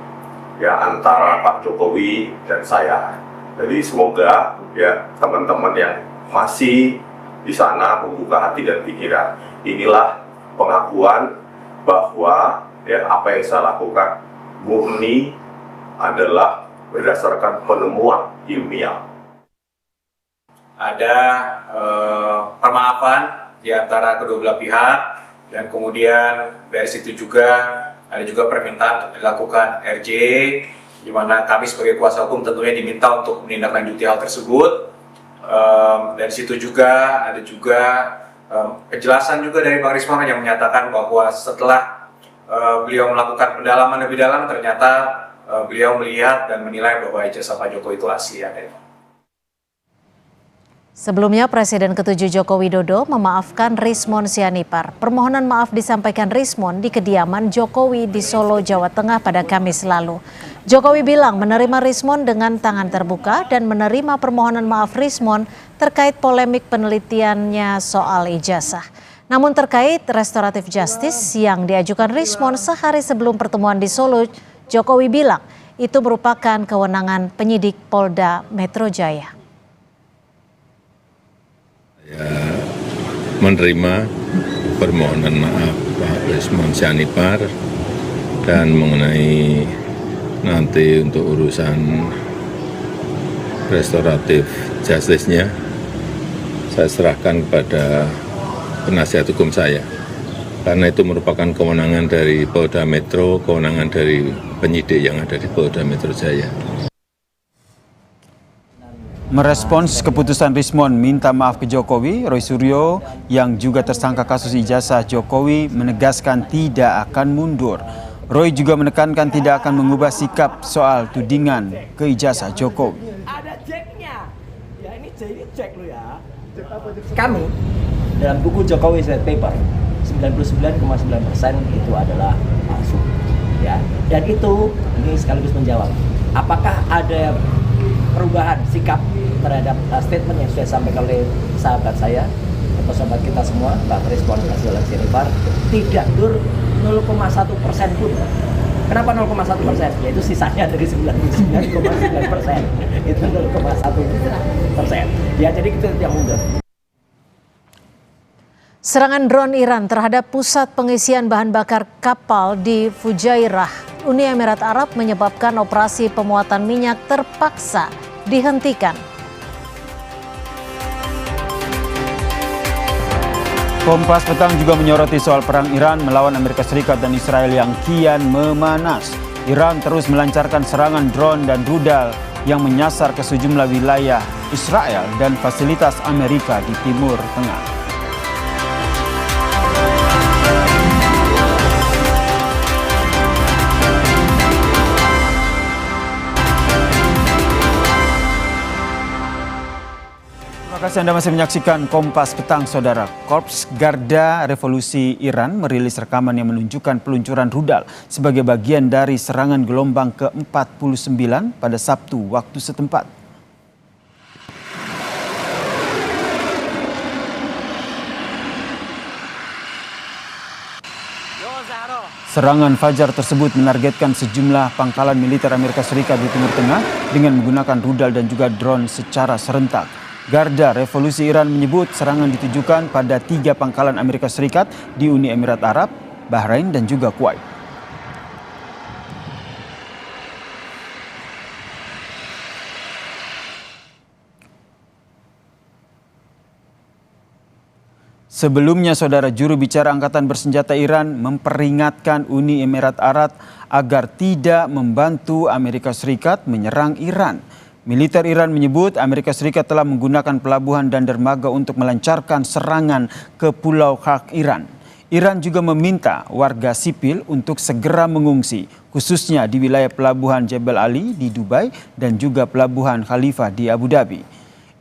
ya antara Pak Jokowi dan saya. Jadi semoga ya teman-teman yang masih di sana membuka hati dan pikiran. Inilah pengakuan bahwa ya apa yang saya lakukan murni adalah berdasarkan penemuan ilmiah. Ada permaafan di antara kedua belah pihak, dan kemudian dari situ juga ada juga permintaan untuk dilakukan RJ, di mana kami sebagai kuasa hukum tentunya diminta untuk menindaklanjuti hal tersebut. Dari situ juga ada juga penjelasan juga dari Bang Rizmon yang menyatakan bahwa setelah beliau melakukan pendalaman lebih dalam, ternyata beliau melihat dan menilai bahwa ijazah Pak Jokowi itu asli adanya. Sebelumnya, Presiden ke-7 Joko Widodo memaafkan Rizmon Sianipar. Permohonan maaf disampaikan Rizmon di kediaman Jokowi di Solo, Jawa Tengah pada Kamis lalu. Jokowi bilang menerima Rizmon dengan tangan terbuka dan menerima permohonan maaf Rizmon terkait polemik penelitiannya soal ijazah. Namun terkait restoratif justice yang diajukan Rizmon sehari sebelum pertemuan di Solo, Jokowi bilang itu merupakan kewenangan penyidik Polda Metro Jaya. Menerima permohonan maaf Pak Rizmon Sianipar, dan mengenai nanti untuk urusan restoratif justice-nya saya serahkan kepada penasihat hukum saya, karena itu merupakan kewenangan dari Polda Metro, kewenangan dari penyidik yang ada di Polda Metro Jaya. Merespons keputusan Rizmon minta maaf ke Jokowi, Roy Suryo yang juga tersangka kasus ijazah Jokowi menegaskan tidak akan mundur. Roy juga menekankan tidak akan mengubah sikap soal tudingan ke ijazah Jokowi. Ada ceknya, ya ini cek lo ya. Kami dalam buku Jokowi White Paper 99,9% itu adalah palsu, ya. Dan itu ini sekaligus menjawab apakah ada perubahan sikap terhadap statement yang sudah disampaikan oleh sahabat saya atau sahabat kita semua, Pak Rizmon Sianipar, tidak dur 0,1% pun. Kenapa 0,1%? Yaitu sisanya dari 99,9%. Itu 0,1%. Ya, jadi itu yang mundur. Serangan drone Iran terhadap pusat pengisian bahan bakar kapal di Fujairah, Uni Emirat Arab menyebabkan operasi pemuatan minyak terpaksa dihentikan. Kompas Petang juga menyoroti soal perang Iran melawan Amerika Serikat dan Israel yang kian memanas. Iran terus melancarkan serangan drone dan rudal yang menyasar ke sejumlah wilayah Israel dan fasilitas Amerika di Timur Tengah. Terima kasih Anda masih menyaksikan Kompas Petang, Saudara. Korps Garda Revolusi Iran merilis rekaman yang menunjukkan peluncuran rudal sebagai bagian dari serangan gelombang ke-49 pada Sabtu waktu setempat. Serangan fajar tersebut menargetkan sejumlah pangkalan militer Amerika Serikat di Timur Tengah dengan menggunakan rudal dan juga drone secara serentak. Garda Revolusi Iran menyebut serangan ditujukan pada 3 pangkalan Amerika Serikat di Uni Emirat Arab, Bahrain, dan juga Kuwait. Sebelumnya, Saudara, juru bicara Angkatan Bersenjata Iran memperingatkan Uni Emirat Arab agar tidak membantu Amerika Serikat menyerang Iran. Militer Iran menyebut Amerika Serikat telah menggunakan pelabuhan dan dermaga untuk melancarkan serangan ke Pulau Khark Iran. Iran juga meminta warga sipil untuk segera mengungsi, khususnya di wilayah pelabuhan Jebel Ali di Dubai dan juga pelabuhan Khalifah di Abu Dhabi.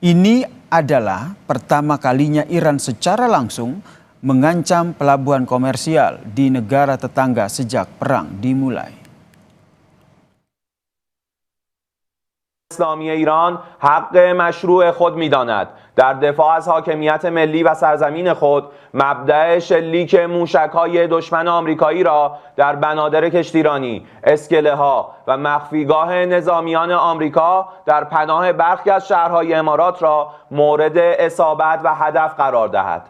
Ini adalah pertama kalinya Iran secara langsung mengancam pelabuhan komersial di negara tetangga sejak perang dimulai. اسلامی ایران حق مشروع خود می‌داند در دفاع از حاکمیت ملی و سرزمین خود مبدأ شلیک موشک‌های دشمن آمریکایی را در بنادر کشتیرانی، اسکله‌ها و مخفیگاه نظامیان آمریکا در پناه برخی از شهرهای امارات را مورد اصابت و هدف قرار دهد.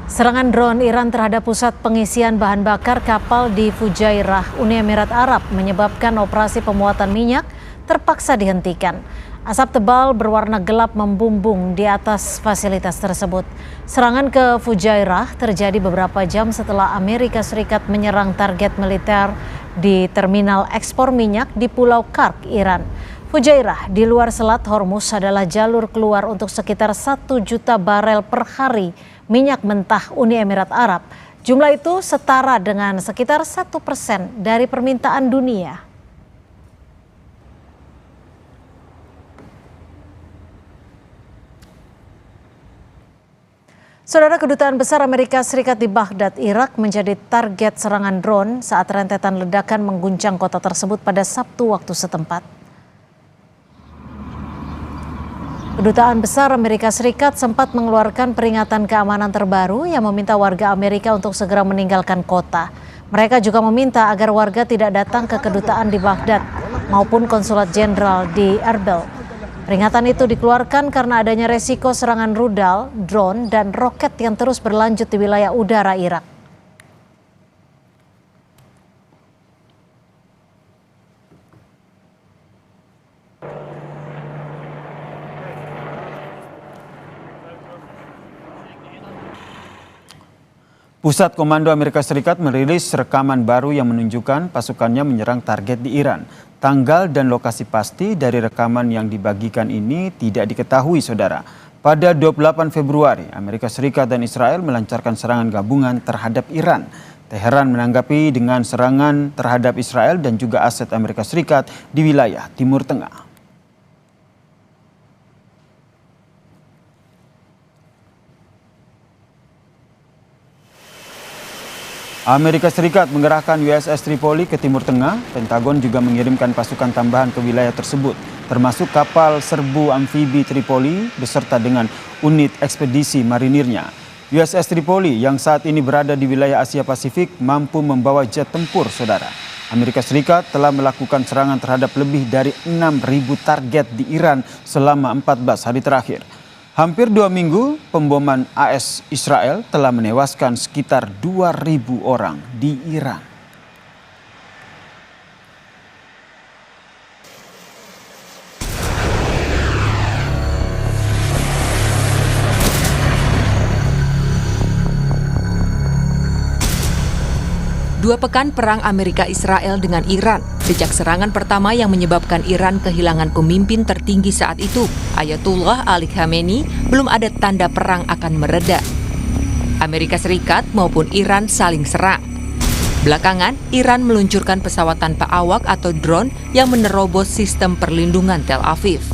Serangan drone Iran terhadap pusat pengisian bahan bakar kapal di Fujairah, Uni Emirat Arab menyebabkan operasi pemuatan minyak terpaksa dihentikan. Asap tebal berwarna gelap membumbung di atas fasilitas tersebut. Serangan ke Fujairah terjadi beberapa jam setelah Amerika Serikat menyerang target militer di terminal ekspor minyak di Pulau Kark, Iran. Fujairah di luar Selat Hormuz adalah jalur keluar untuk sekitar 1 juta barel per hari minyak mentah Uni Emirat Arab. Jumlah itu setara dengan sekitar 1% dari permintaan dunia. Saudara, Kedutaan Besar Amerika Serikat di Baghdad, Irak menjadi target serangan drone saat rentetan ledakan mengguncang kota tersebut pada Sabtu waktu setempat. Kedutaan Besar Amerika Serikat sempat mengeluarkan peringatan keamanan terbaru yang meminta warga Amerika untuk segera meninggalkan kota. Mereka juga meminta agar warga tidak datang ke kedutaan di Baghdad maupun konsulat jenderal di Erbil. Peringatan itu dikeluarkan karena adanya resiko serangan rudal, drone, dan roket yang terus berlanjut di wilayah udara Irak. Pusat Komando Amerika Serikat merilis rekaman baru yang menunjukkan pasukannya menyerang target di Iran. Tanggal dan lokasi pasti dari rekaman yang dibagikan ini tidak diketahui, saudara. Pada 28 Februari, Amerika Serikat dan Israel melancarkan serangan gabungan terhadap Iran. Teheran menanggapi dengan serangan terhadap Israel dan juga aset Amerika Serikat di wilayah Timur Tengah. Amerika Serikat mengerahkan USS Tripoli ke Timur Tengah. Pentagon juga mengirimkan pasukan tambahan ke wilayah tersebut, termasuk kapal serbu amfibi Tripoli beserta dengan unit ekspedisi marinirnya. USS Tripoli yang saat ini berada di wilayah Asia Pasifik mampu membawa jet tempur, saudara. Amerika Serikat telah melakukan serangan terhadap lebih dari 6.000 target di Iran selama 14 hari terakhir. Hampir 2 minggu, pemboman AS Israel telah menewaskan sekitar 2.000 orang di Iran. Dua pekan perang Amerika-Israel dengan Iran, sejak serangan pertama yang menyebabkan Iran kehilangan pemimpin tertinggi saat itu, Ayatullah Ali Khamenei, belum ada tanda perang akan mereda. Amerika Serikat maupun Iran saling serang. Belakangan, Iran meluncurkan pesawat tanpa awak atau drone yang menerobos sistem perlindungan Tel Aviv.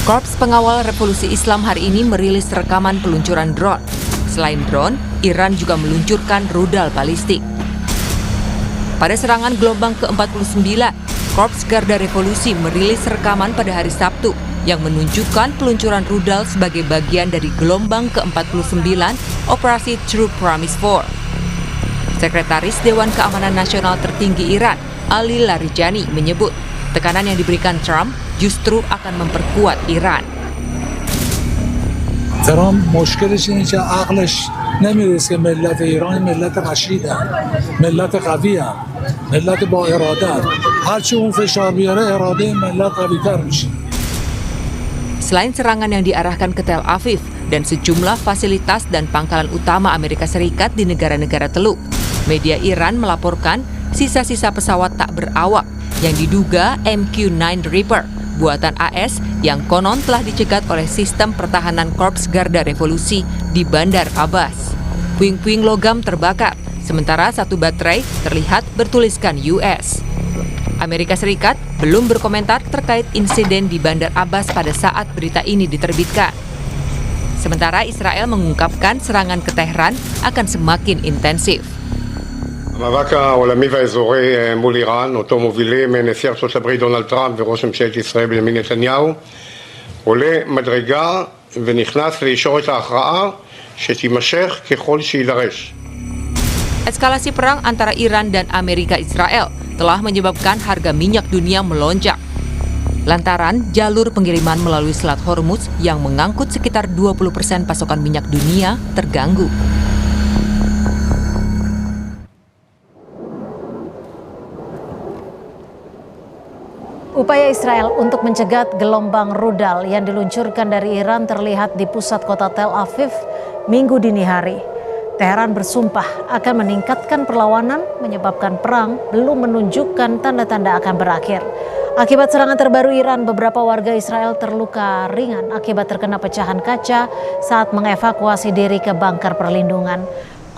Korps Pengawal Revolusi Islam hari ini merilis rekaman peluncuran drone. Selain drone, Iran juga meluncurkan rudal balistik. Pada serangan gelombang ke-49, Korps Garda Revolusi merilis rekaman pada hari Sabtu yang menunjukkan peluncuran rudal sebagai bagian dari gelombang ke-49 Operasi True Promise 4. Sekretaris Dewan Keamanan Nasional tertinggi Iran, Ali Larijani, menyebut tekanan yang diberikan Trump justru akan memperkuat Iran. ترامپ مشکلش اینه که عقلش نمیرسه که ملت ایران ملت رشیدن، ملت قوی‌ان، ملت با اراده. هرچی اون فشار بیاره اراده ملت قوی‌تر میشه. Selain serangan yang diarahkan ke Tel Aviv dan sejumlah fasilitas dan pangkalan utama Amerika Serikat di negara-negara Teluk, media Iran melaporkan sisa-sisa pesawat tak berawak yang diduga MQ-9 Reaper buatan AS yang konon telah dicegat oleh sistem pertahanan Korps Garda Revolusi di Bandar Abbas. Puing-puing logam terbakar, sementara satu baterai terlihat bertuliskan US. Amerika Serikat belum berkomentar terkait insiden di Bandar Abbas pada saat berita ini diterbitkan. Sementara Israel mengungkapkan serangan ke Tehran akan semakin intensif. המאבק העולמי והאזורי מול איראן, אותו מובילים נשיא ארצות הברית דונלד טראמפ וראש ממשלת ישראל בנימין נתניהו, עולה מדרגה ונכנס לישורת ההכרעה שתימשך ככל שיידרש. Eskalasi perang antara Iran dan Amerika Israel telah menyebabkan harga minyak dunia melonjak. Lantaran jalur pengiriman melalui Selat Hormuz yang mengangkut sekitar 20% pasokan minyak dunia terganggu. Upaya Israel untuk mencegat gelombang rudal yang diluncurkan dari Iran terlihat di pusat kota Tel Aviv Minggu dini hari. Teheran bersumpah akan meningkatkan perlawanan, menyebabkan perang belum menunjukkan tanda-tanda akan berakhir. Akibat serangan terbaru Iran, beberapa warga Israel terluka ringan akibat terkena pecahan kaca saat mengevakuasi diri ke bunker perlindungan.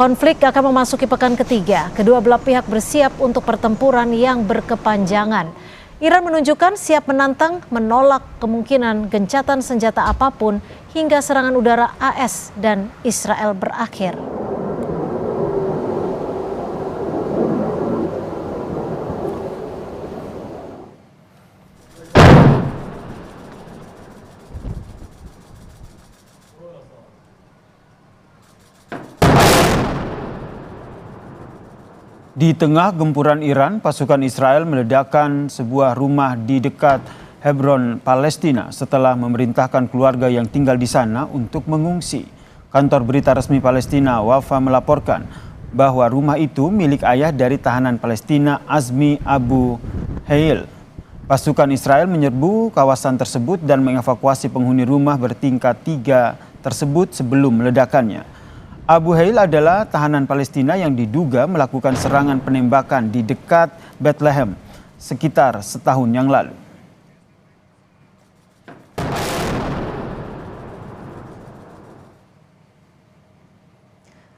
Konflik akan memasuki pekan ketiga. Kedua belah pihak bersiap untuk pertempuran yang berkepanjangan. Iran menunjukkan siap menantang, menolak kemungkinan gencatan senjata apapun hingga serangan udara AS dan Israel berakhir. Di tengah gempuran Iran, pasukan Israel meledakkan sebuah rumah di dekat Hebron, Palestina setelah memerintahkan keluarga yang tinggal di sana untuk mengungsi. Kantor berita resmi Palestina, Wafa, melaporkan bahwa rumah itu milik ayah dari tahanan Palestina, Azmi Abu Hail. Pasukan Israel menyerbu kawasan tersebut dan mengevakuasi penghuni rumah bertingkat 3 tersebut sebelum meledakannya. Abu Hail adalah tahanan Palestina yang diduga melakukan serangan penembakan di dekat Bethlehem sekitar setahun yang lalu.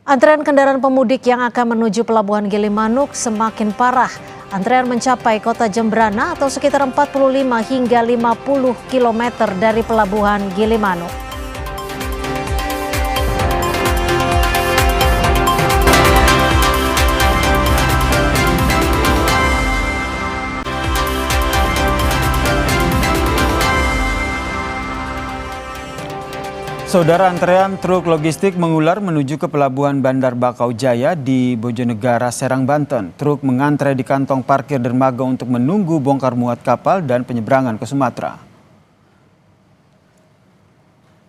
Antrean kendaraan pemudik yang akan menuju Pelabuhan Gilimanuk semakin parah. Antrean mencapai kota Jembrana atau sekitar 45 hingga 50 km dari Pelabuhan Gilimanuk. Saudara, antrean truk logistik mengular menuju ke Pelabuhan Bandar Bakau Jaya di Bojonegara, Serang, Banten. Truk mengantre di kantong parkir dermaga untuk menunggu bongkar muat kapal dan penyeberangan ke Sumatera.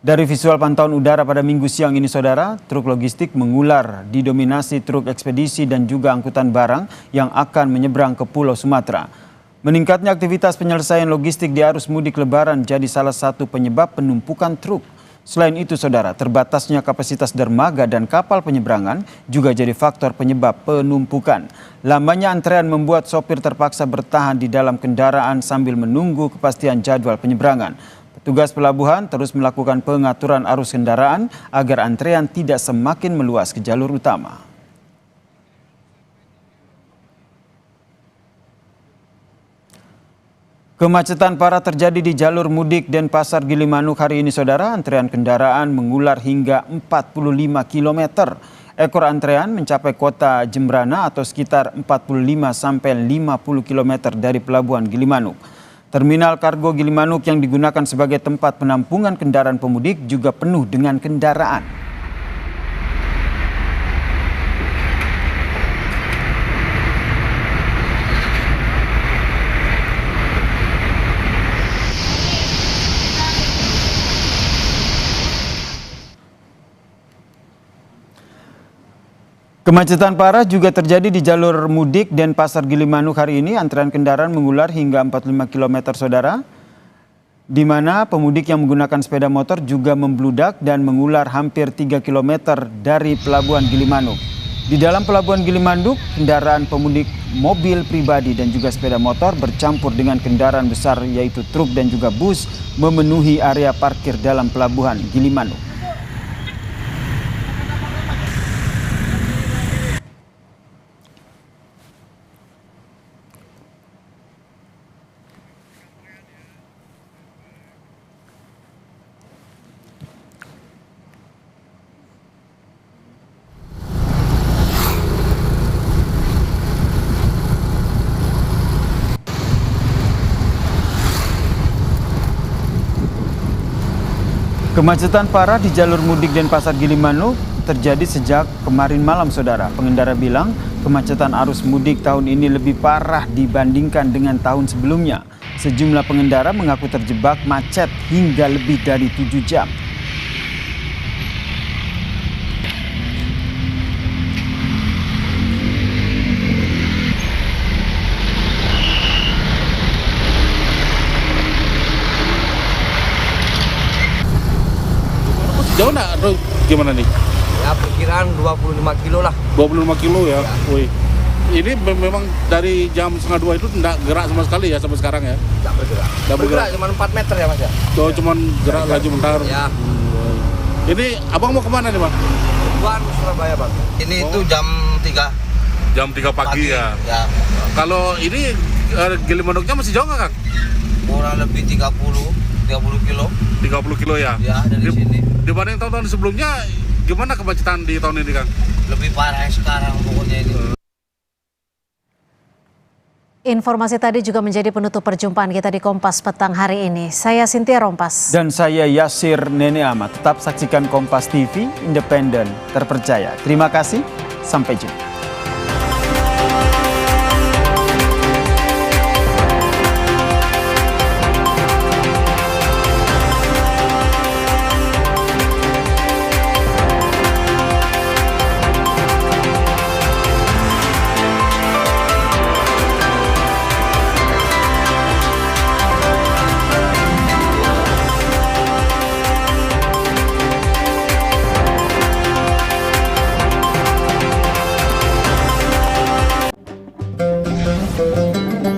Dari visual pantauan udara pada Minggu siang ini, saudara, truk logistik mengular didominasi truk ekspedisi dan juga angkutan barang yang akan menyeberang ke Pulau Sumatera. Meningkatnya aktivitas penyelesaian logistik di arus mudik Lebaran jadi salah satu penyebab penumpukan truk. Selain itu, saudara, terbatasnya kapasitas dermaga dan kapal penyeberangan juga jadi faktor penyebab penumpukan. Lamanya antrean membuat sopir terpaksa bertahan di dalam kendaraan sambil menunggu kepastian jadwal penyeberangan. Petugas pelabuhan terus melakukan pengaturan arus kendaraan agar antrean tidak semakin meluas ke jalur utama. Kemacetan parah terjadi di jalur mudik Denpasar Gilimanuk hari ini, saudara. Antrean kendaraan mengular hingga 45 km. Ekor antrean mencapai kota Jembrana atau sekitar 45 sampai 50 km dari Pelabuhan Gilimanuk. Terminal kargo Gilimanuk yang digunakan sebagai tempat penampungan kendaraan pemudik juga penuh dengan kendaraan. Kemacetan parah juga terjadi di jalur mudik Denpasar Gilimanuk hari ini. Antrean kendaraan mengular hingga 45 km, saudara, di mana pemudik yang menggunakan sepeda motor juga membludak dan mengular hampir 3 km dari Pelabuhan Gilimanuk. Di dalam Pelabuhan Gilimanuk, kendaraan pemudik mobil pribadi dan juga sepeda motor bercampur dengan kendaraan besar yaitu truk dan juga bus memenuhi area parkir dalam Pelabuhan Gilimanuk. Kemacetan parah di jalur mudik Denpasar Gilimanuk terjadi sejak kemarin malam, saudara. Pengendara bilang kemacetan arus mudik tahun ini lebih parah dibandingkan dengan tahun sebelumnya. Sejumlah pengendara mengaku terjebak macet hingga lebih dari 7 jam. Jauh nggak atau gimana nih? Ya perkiraan 25 kilo lah. 25 kilo ya? Wih. Ini memang dari jam 1:30 itu nggak gerak sama sekali ya sampai sekarang ya? Nggak bergerak. Nggak bergerak, cuma 4 meter ya Mas ya? Oh, cuma gerak laju bentar. Ya. Ini abang mau kemana nih Bang? Tujuan Surabaya Bang. Ini itu jam 3. Jam 3 pagi ya? Ya. Kalau ini Gilimanuknya masih jauh nggak Kang? Kurang lebih 30 kilo. 30 kilo ya? Ya, dari sini. Dibanding tahun-tahun sebelumnya, gimana kemacetan di tahun ini Kang? Lebih parah sekarang pokoknya ini. Informasi tadi juga menjadi penutup perjumpaan kita di Kompas Petang hari ini. Saya Cynthia Rompas. Dan saya Yasir Nene Ahmad. Tetap saksikan Kompas TV, independen, terpercaya. Terima kasih, sampai jumpa.